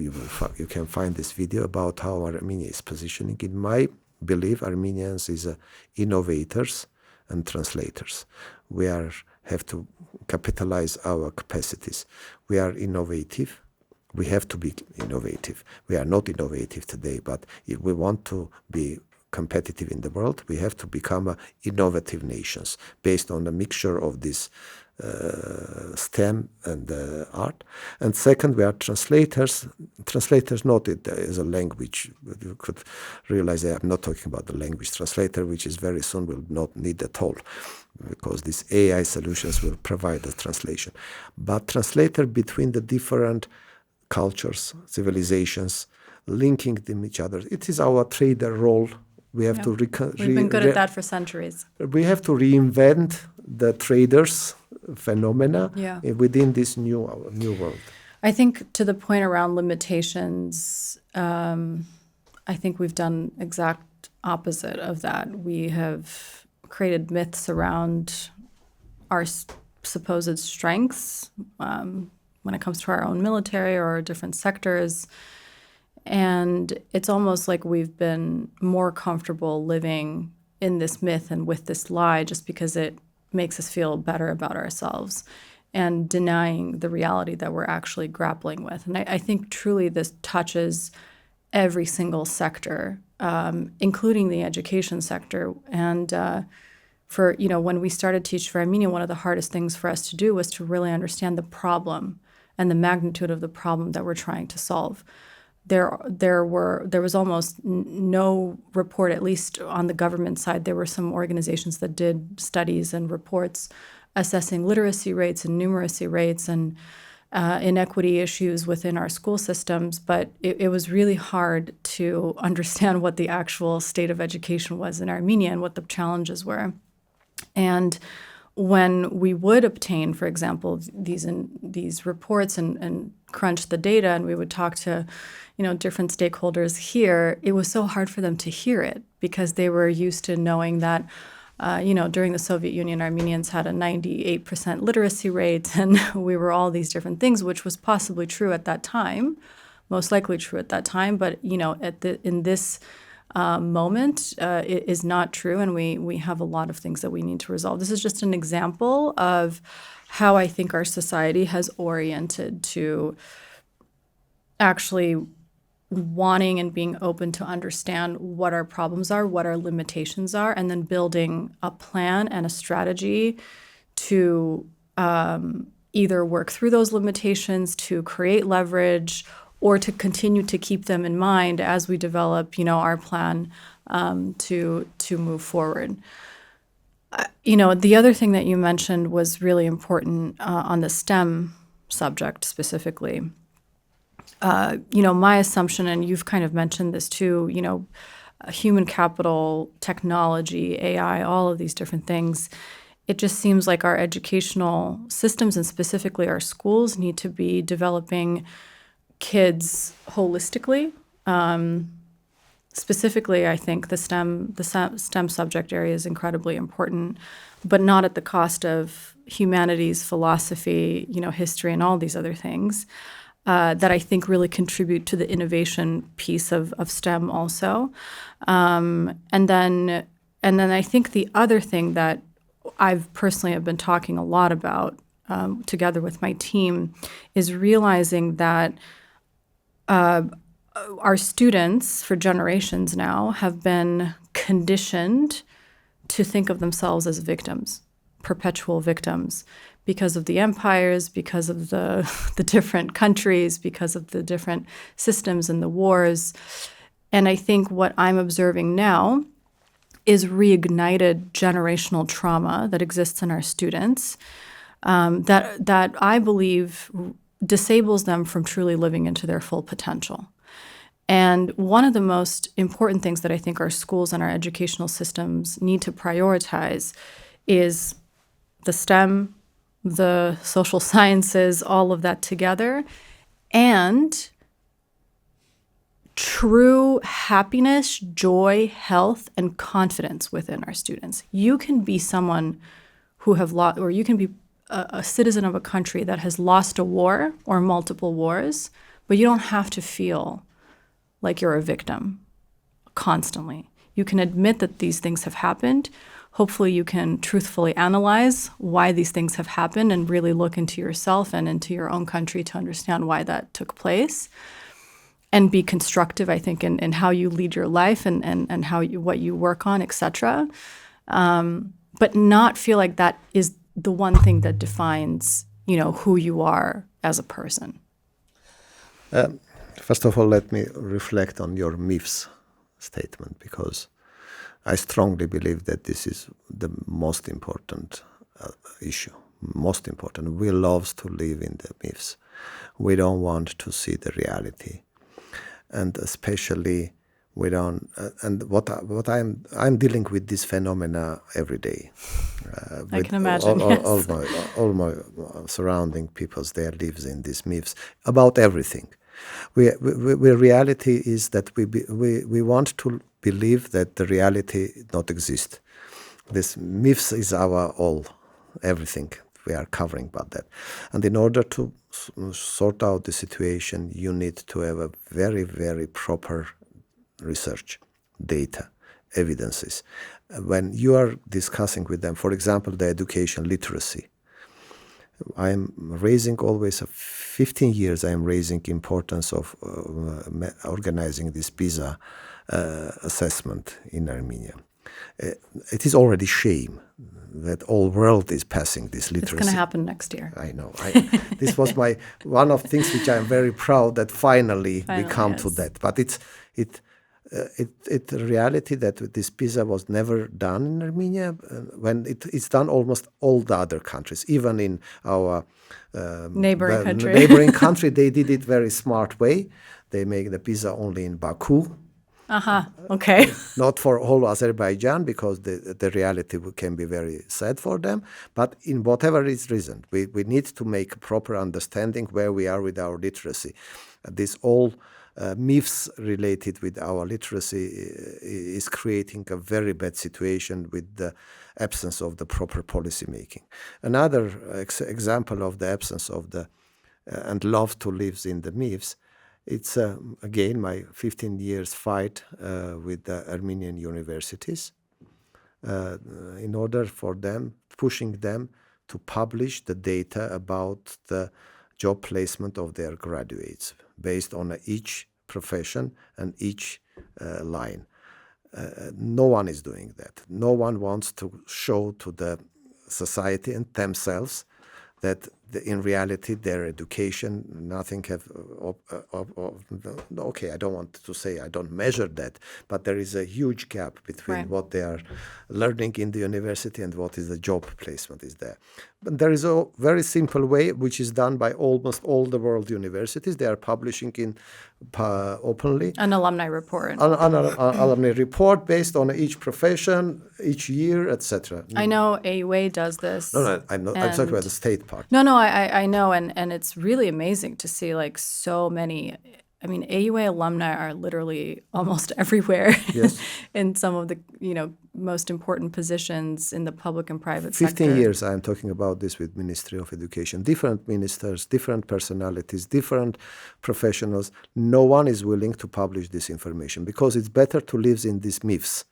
You can find this video about how Armenia is positioning. In my belief, Armenians is innovators and translators. We are have to capitalize our capacities. We are innovative. We have to be innovative. We are not innovative today, but if we want to be competitive in the world, we have to become innovative nations based on a mixture of this STEM and art. And second, we are translators. Translators not it as a language. You could realize that I'm not talking about the language translator, which is very soon will not need at all, because these AI solutions will provide the translation. But translator between the different cultures, civilizations, linking them each other. It is our trader role. We have to We've been good at that for centuries. We have to reinvent the traders phenomena within this new world. I think to the point around limitations, I think we've done exact opposite of that. We have created myths around our supposed strengths when it comes to our own military or our different sectors. And it's almost like we've been more comfortable living in this myth and with this lie just because it makes us feel better about ourselves and denying the reality that we're actually grappling with. And I think truly this touches every single sector, including the education sector. And when we started Teach for Armenia, one of the hardest things for us to do was to really understand the problem and the magnitude of the problem that we're trying to solve. There was almost no report, at least on the government side. There were some organizations that did studies and reports assessing literacy rates and numeracy rates and inequity issues within our school systems, but it was really hard to understand what the actual state of education was in Armenia and what the challenges were. And when we would obtain, for example, these reports and crunch the data, and we would talk to different stakeholders here, it was so hard for them to hear it because they were used to knowing that during the Soviet Union, Armenians had a 98% literacy rate, and we were all these different things, which was possibly true at that time, most likely true at that time. But in this moment, it is not true, and we have a lot of things that we need to resolve. This is just an example of how I think our society has oriented to actually wanting and being open to understand what our problems are, what our limitations are, and then building a plan and a strategy to either work through those limitations, to create leverage, or to continue to keep them in mind as we develop, our plan to move forward. The other thing that you mentioned was really important on the STEM subject specifically. My assumption, and you've kind of mentioned this too, human capital, technology, AI, all of these different things, it just seems like our educational systems and specifically our schools need to be developing kids holistically. Specifically, I think the STEM subject area is incredibly important, but not at the cost of humanities, philosophy, history, and all these other things. That I think really contribute to the innovation piece of STEM also. And then I think the other thing that I've personally have been talking a lot about together with my team is realizing that our students for generations now have been conditioned to think of themselves as victims, perpetual victims, because of the empires, because of the different countries, because of the different systems and the wars. And I think what I'm observing now is reignited generational trauma that exists in our students that I believe disables them from truly living into their full potential. And one of the most important things that I think our schools and our educational systems need to prioritize is the STEM, the social sciences, all of that together, and true happiness, joy, health, and confidence within our students. You can be someone who have lost, or you can be a citizen of a country that has lost a war or multiple wars, but you don't have to feel like you're a victim constantly. You can admit that these things have happened. hopefully you can truthfully analyze why these things have happened and really look into yourself and into your own country to understand why that took place. And be constructive, I think, in how you lead your life and how what you work on, etc. But not feel like that is the one thing that defines, who you are as a person. First of all, let me reflect on your myths statement, because I strongly believe that this is the most important issue. Most important. We love to live in the myths. We don't want to see the reality. And especially we don't. And what I'm dealing with this phenomena every day. I can imagine. All my surrounding peoples, they lives in these myths about everything. We reality is that we want to believe that the reality not exist. This myths is our all, everything. We are covering about that. And in order to sort out the situation, you need to have a very, very proper research, data, evidences. When you are discussing with them, for example, the education literacy, I'm raising always, 15 years I'm raising importance of organizing this PISA assessment in Armenia. It is already shame that all world is passing this literacy. It's going to happen next year. I know. This was one of the things which I'm very proud that finally we come to that. But it's a reality that this PISA was never done in Armenia, when it's done almost all the other countries, even in our neighboring country, they did it very smart way. They make the PISA only in Baku. Okay. Not for whole Azerbaijan, because the reality can be very sad for them. But in whatever is reason, we need to make a proper understanding where we are with our literacy. This all myths related with our literacy is creating a very bad situation with the absence of the proper policy making. Another example of the absence of the and love to live in the myths, it's again my 15 years fight with the Armenian universities in order for them, pushing them to publish the data about the job placement of their graduates based on each profession and each line. No one is doing that. No one wants to show to the society and themselves that in reality their education, nothing have, okay, I don't want to say I don't measure that, but there is a huge gap between what they are learning in the university and what is the job placement is there. But there is a very simple way which is done by almost all the world universities. They are publishing in openly. An alumni report. An alumni report based on each profession, each year, etc. I know AUA does this. No, I'm talking about the state part. No, I know, and it's really amazing to see like so many. I mean, AUA alumni are literally almost everywhere. Yes. In some of the most important positions in the public and private sector. 15 years I'm talking about this with Ministry of Education. Different ministers, different personalities, different professionals. No one is willing to publish this information because it's better to live in these myths.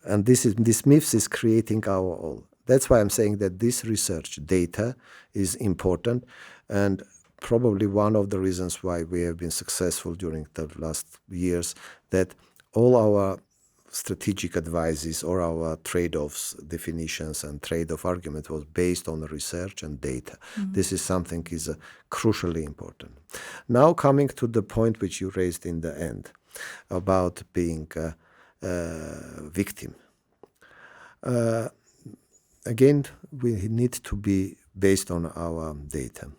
And this myths is creating our all. That's why I'm saying that this research data is important, and probably one of the reasons why we have been successful during the last years, that all our strategic advices or our trade-offs definitions and trade-off argument was based on research and data. Mm-hmm. This is something is crucially important. Now coming to the point which you raised in the end about being a victim. Again, we need to be based on our data.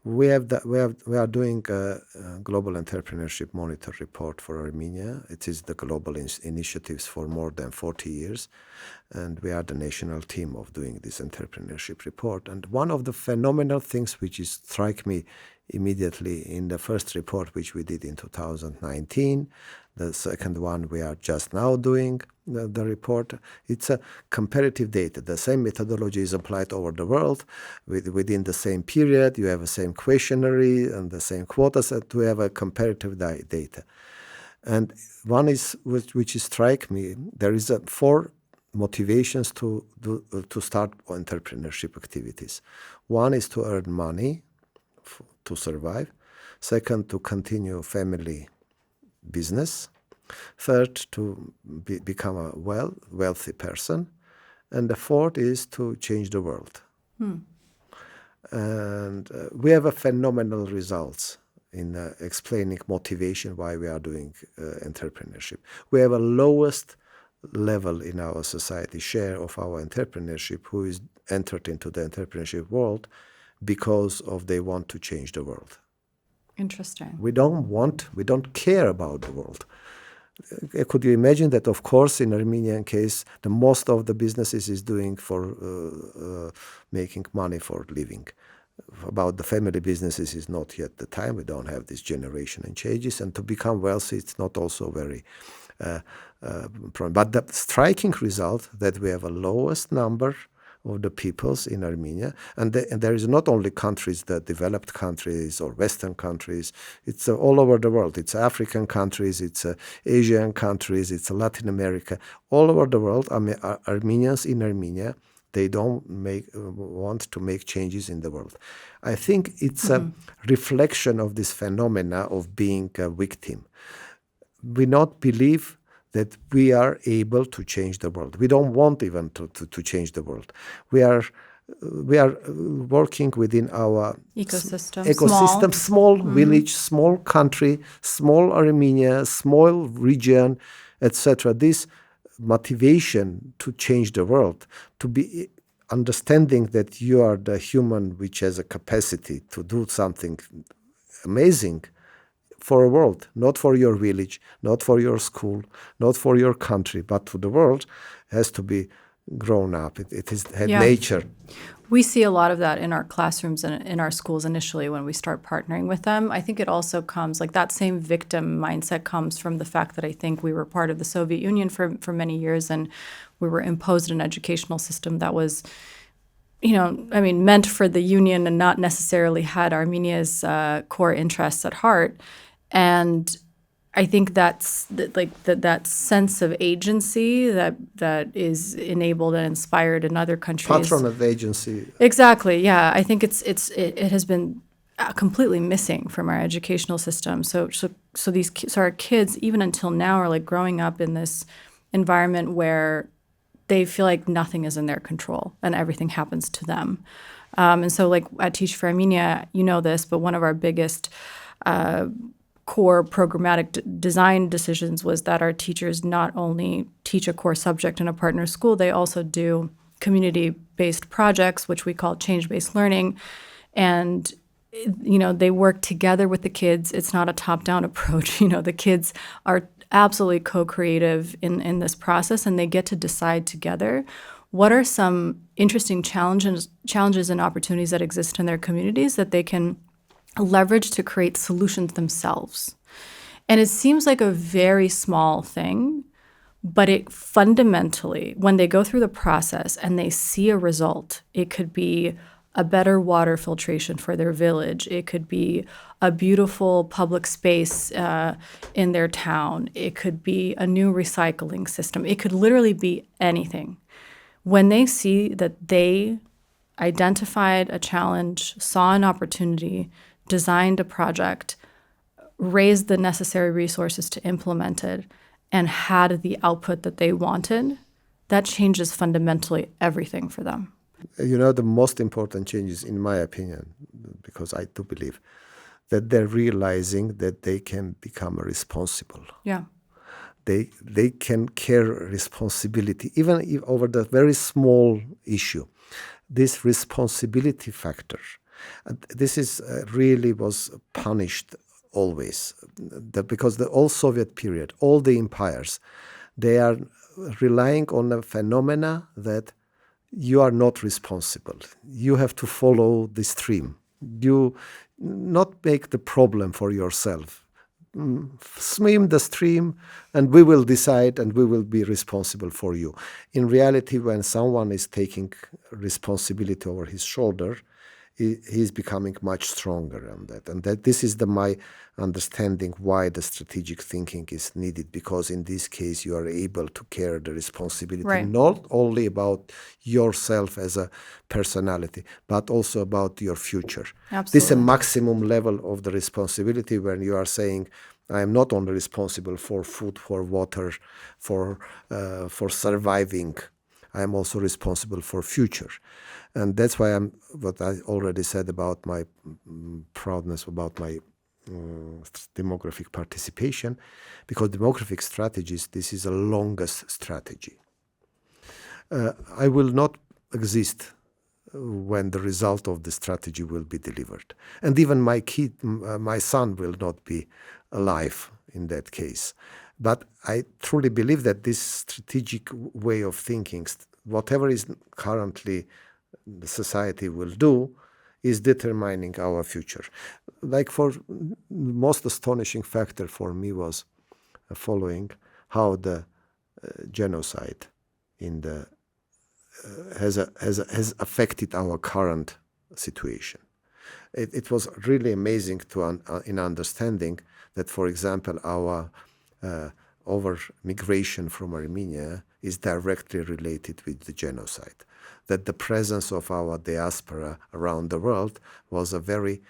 We are doing a global entrepreneurship monitor report for Armenia. It is the global initiatives for more than 40 years, and we are the national team of doing this entrepreneurship report. And one of the phenomenal things which strike me immediately in the first report, which we did in 2019, the second one we are just now doing, the report, it's a comparative data. The same methodology is applied over the world. Within the same period, you have the same questionnaire and the same quotas to have a comparative data. And one is, which strike me, there is 4 motivations to start entrepreneurship activities. One is to earn money to survive. Second, to continue family business. Third, to become a wealthy person. And the fourth is to change the world. And we have a phenomenal results in explaining motivation, why we are doing entrepreneurship. We have a lowest level in our society, share of our entrepreneurship, who is entered into the entrepreneurship world because of they want to change the world. Interesting. We don't care about the world. Could you imagine that, of course, in Armenian case, the most of the businesses is doing for making money for living. About the family businesses is not yet the time. We don't have this generation and changes. And to become wealthy, it's not also very but the striking result that we have a lowest number of the peoples in Armenia, and there is not only countries, the developed countries or Western countries, it's all over the world. It's African countries, it's Asian countries, it's Latin America, all over the world. Armenians in Armenia, they don't want to make changes in the world. I think it's a reflection of this phenomena of being a victim. We not believe that we are able to change the world. We don't want even to change the world. We are working within our ecosystem, small village, small country, small Armenia, small region, etc. This motivation to change the world, to be understanding that you are the human which has a capacity to do something amazing for a world, not for your village, not for your school, not for your country, but to the world, has to be grown up. It is nature. We see a lot of that in our classrooms and in our schools initially when we start partnering with them. I think it also comes, like that same victim mindset comes from the fact that I think we were part of the Soviet Union for many years, and we were imposed an educational system that was, meant for the Union and not necessarily had Armenia's core interests at heart. And I think that's that sense of agency that is enabled and inspired in other countries. Patron of agency. Exactly. Yeah, I think it has been completely missing from our educational system. So our kids, even until now, are like growing up in this environment where they feel like nothing is in their control and everything happens to them. And so, like at Teach for Armenia, you know this, but one of our biggest core programmatic design decisions was that our teachers not only teach a core subject in a partner school, they also do community-based projects, which we call change-based learning. And, they work together with the kids. It's not a top-down approach. The kids are absolutely co-creative in this process, and they get to decide together what are some interesting challenges and opportunities that exist in their communities that they can leverage to create solutions themselves. And it seems like a very small thing, but it fundamentally, when they go through the process and they see a result, it could be a better water filtration for their village. It could be a beautiful public space in their town. It could be a new recycling system. It could literally be anything. When they see that they identified a challenge, saw an opportunity, designed a project, raised the necessary resources to implement it, and had the output that they wanted, that changes fundamentally everything for them. The most important changes, in my opinion, because I do believe, that they're realizing that they can become responsible. Yeah. They can carry responsibility, even if over the very small issue. This responsibility factor, this is really was punished always, because the old Soviet period, all the empires, they are relying on a phenomena that you are not responsible. You have to follow the stream. You not make the problem for yourself. Swim the stream, and we will decide, and we will be responsible for you. In reality, when someone is taking responsibility over his shoulder, he's becoming much stronger on that. And that this is my understanding why the strategic thinking is needed, because in this case you are able to carry the responsibility not only about yourself as a personality, but also about your future. Absolutely. This is a maximum level of the responsibility when you are saying, I am not only responsible for food, for water, for surviving, I am also responsible for future. And that's why what I already said about my proudness about my demographic participation, because demographic strategies, this is the longest strategy. I will not exist when the result of the strategy will be delivered. And even my son will not be alive in that case. But I truly believe that this strategic way of thinking, whatever is currently the society will do, is determining our future. Like for most astonishing factor for me was following how the genocide in the has affected our current situation. It was really amazing in understanding that, for example, our over migration from Armenia is directly related with the genocide. That the presence of our diaspora around the world was a very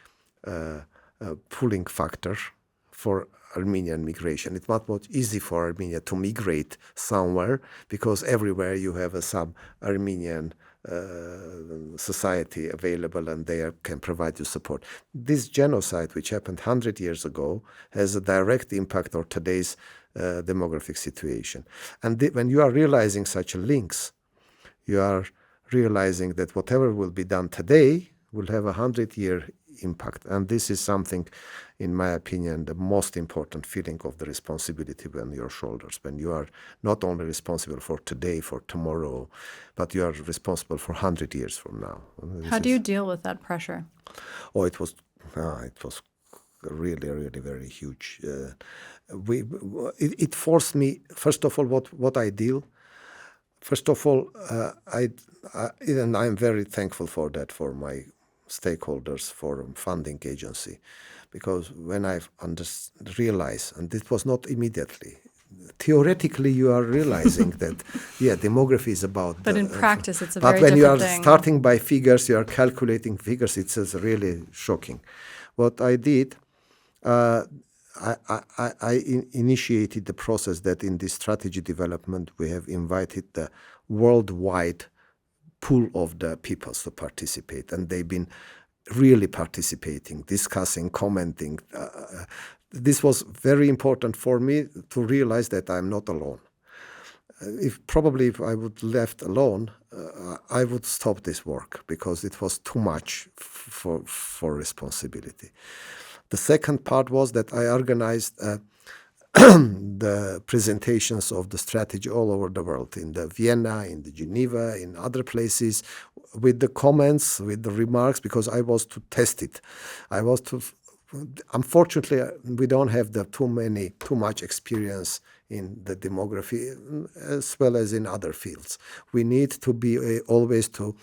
pulling factor for Armenian migration. It's not much easy for Armenia to migrate somewhere, because everywhere you have some Armenian society available and they can provide you support. This genocide, which happened 100 years ago, has a direct impact on today's demographic situation. And when you are realizing such links, you are realizing that whatever will be done today will have 100-year impact. And this is something, in my opinion, the most important feeling of the responsibility on your shoulders, when you are not only responsible for today, for tomorrow, but you are responsible for 100 years from now. How do you deal with that pressure? Oh, it was really, really very huge. It forced me, first of all, what I deal. First of all, and I'm very thankful for that, for my stakeholders, for funding agency, because when I realized, and it was not immediately, theoretically you are realizing that, demography is about... But in practice, it's a very different thing. But when you are starting by figures, you are calculating figures, it's really shocking. What I did, I initiated the process that in this strategy development, we have invited the worldwide pool of the peoples to participate, and they've been really participating, discussing, commenting. This was very important for me to realize that I'm not alone. If I would left alone, I would stop this work, because it was too much for responsibility. The second part was that I organized the presentations of the strategy all over the world, in the Vienna, in the Geneva, in other places, with the comments, with the remarks, because I was to test it. Unfortunately, we don't have too much experience in the demography, as well as in other fields. We need to be always to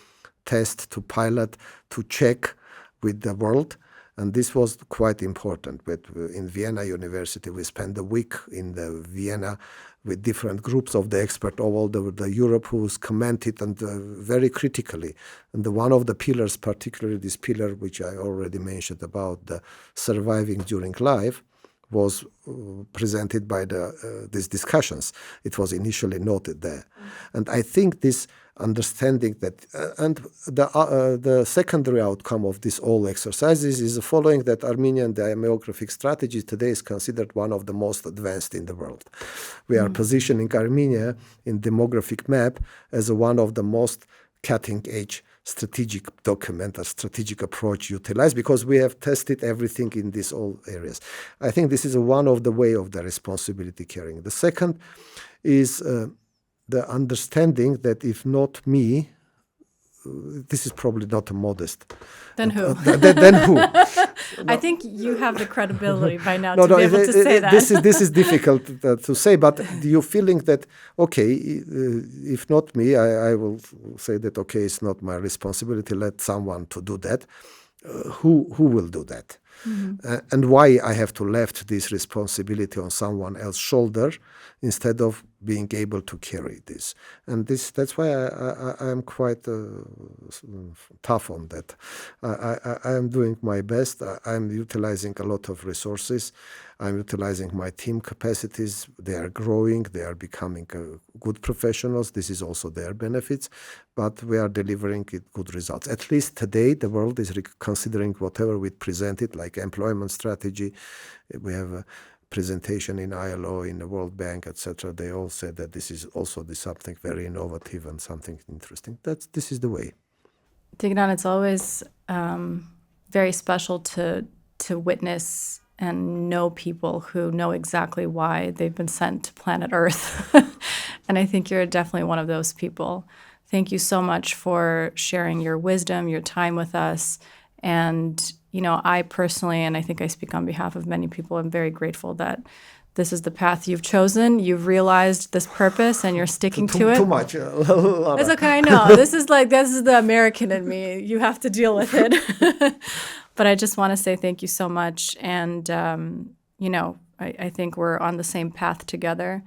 test, to pilot, to check with the world. And this was quite important. But in Vienna University, we spent a week in the Vienna with different groups of the experts all over the Europe, who's commented and very critically. And one of the pillars, particularly this pillar which I already mentioned about the surviving during life, was presented by these discussions. It was initially noted there. And I think this understanding that, and the secondary outcome of this all exercises is the following, that Armenian demographic strategy today is considered one of the most advanced in the world. We are positioning Armenia in demographic map as one of the most cutting-edge strategic document, a strategic approach utilized, because we have tested everything in these all areas. I think this is one of the way of the responsibility carrying. The second is the understanding that if not me, this is probably not a modest. Then who? Then who? I think you have the credibility by now No, to be able to say that. This is difficult to say, but you're feeling that, okay, if not me, I will say that, okay, it's not my responsibility, let someone to do that. Who will do that? And why I have to left this responsibility on someone else's shoulder instead of being able to carry this. And that's why I am quite tough on that. I am doing my best. I'm utilizing a lot of resources. I'm utilizing my team capacities. They are growing. They are becoming good professionals. This is also their benefits. But we are delivering good results. At least today, the world is considering whatever we presented, like employment strategy. We have a presentation in ILO, in the World Bank, etc. They all said that this is also something very innovative and something interesting. This is the way. Tigran, it's always very special to witness and know people who know exactly why they've been sent to planet Earth. And I think you're definitely one of those people. Thank you so much for sharing your wisdom, your time with us. And, I personally, and I think I speak on behalf of many people, I'm very grateful that this is the path you've chosen. You've realized this purpose and you're sticking to it. Too much. It's okay, I know. This is the American in me. You have to deal with it. But I just want to say thank you so much. And, I think we're on the same path together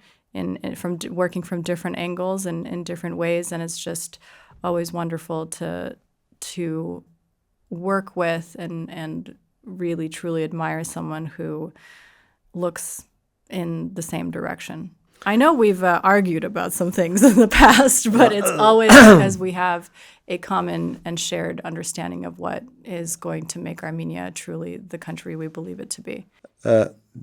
from working from different angles and in different ways. And it's just always wonderful to work with and really, truly admire someone who looks in the same direction. I know we've argued about some things in the past, but it's always because we have a common and shared understanding of what is going to make Armenia truly the country we believe it to be.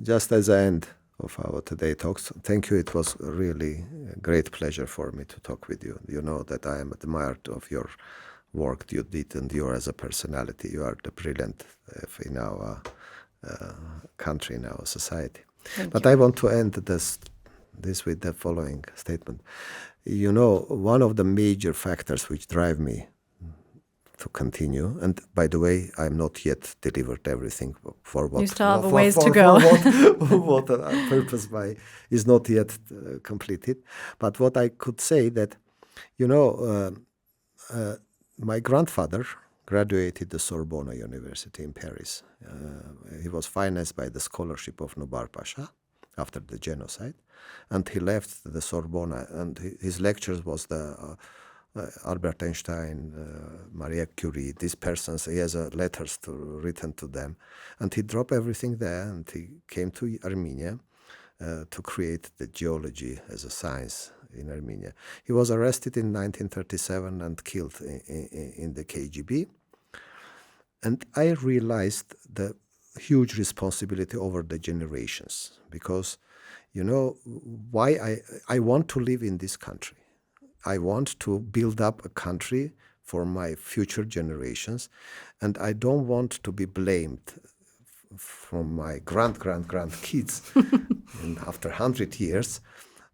Just as the end of our today talks, thank you. It was really a great pleasure for me to talk with you. You know that I am admired of your work you did, and you as a personality. You are the brilliant in our country, in our society. But I want to end this with the following statement. One of the major factors which drive me to continue, and by the way, I'm not yet delivered everything for what... You still have a ways to go. What purpose is not yet completed. But what I could say that, my grandfather graduated the Sorbonne University in Paris. He was financed by the scholarship of Nubar Pasha after the genocide, and he left the Sorbonne, and his lectures was the Albert Einstein, Maria Curie, these persons. He has letters written to them, and he dropped everything there, and he came to Armenia to create the geology as a science in Armenia. He was arrested in 1937 and killed in the KGB. And I realized the huge responsibility over the generations, because, why I want to live in this country. I want to build up a country for my future generations, and I don't want to be blamed from my grand-kids and after 100 years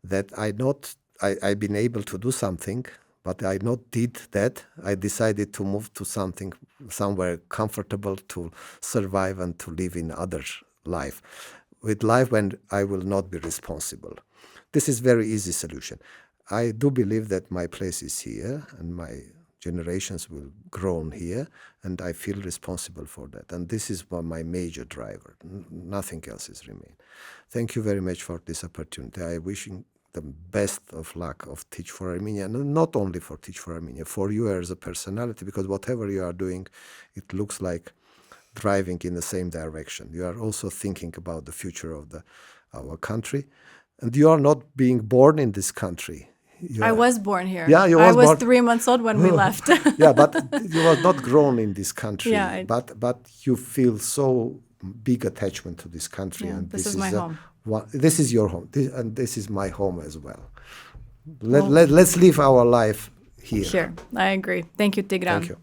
that I've been able to do something, but I not did that. I decided to move to somewhere comfortable to survive and to live in other life, with life when I will not be responsible. This is very easy solution. I do believe that my place is here and my generations will grow here, and I feel responsible for that. And this is my major driver. Nothing else is remain. Thank you very much for this opportunity. I wish the best of luck of Teach for Armenia, and not only for Teach for Armenia, for you as a personality, because whatever you are doing, it looks like driving in the same direction. You are also thinking about the future of our country, and you are not being born in this country. I was born here. Yeah, I was 3 months old when we left. Yeah, but you were not grown in this country. Yeah, but you feel so big attachment to this country. Yeah, and this is my home. This is your home, and this is my home as well. Let's live our life here. Sure, I agree. Thank you, Tigran. Thank you.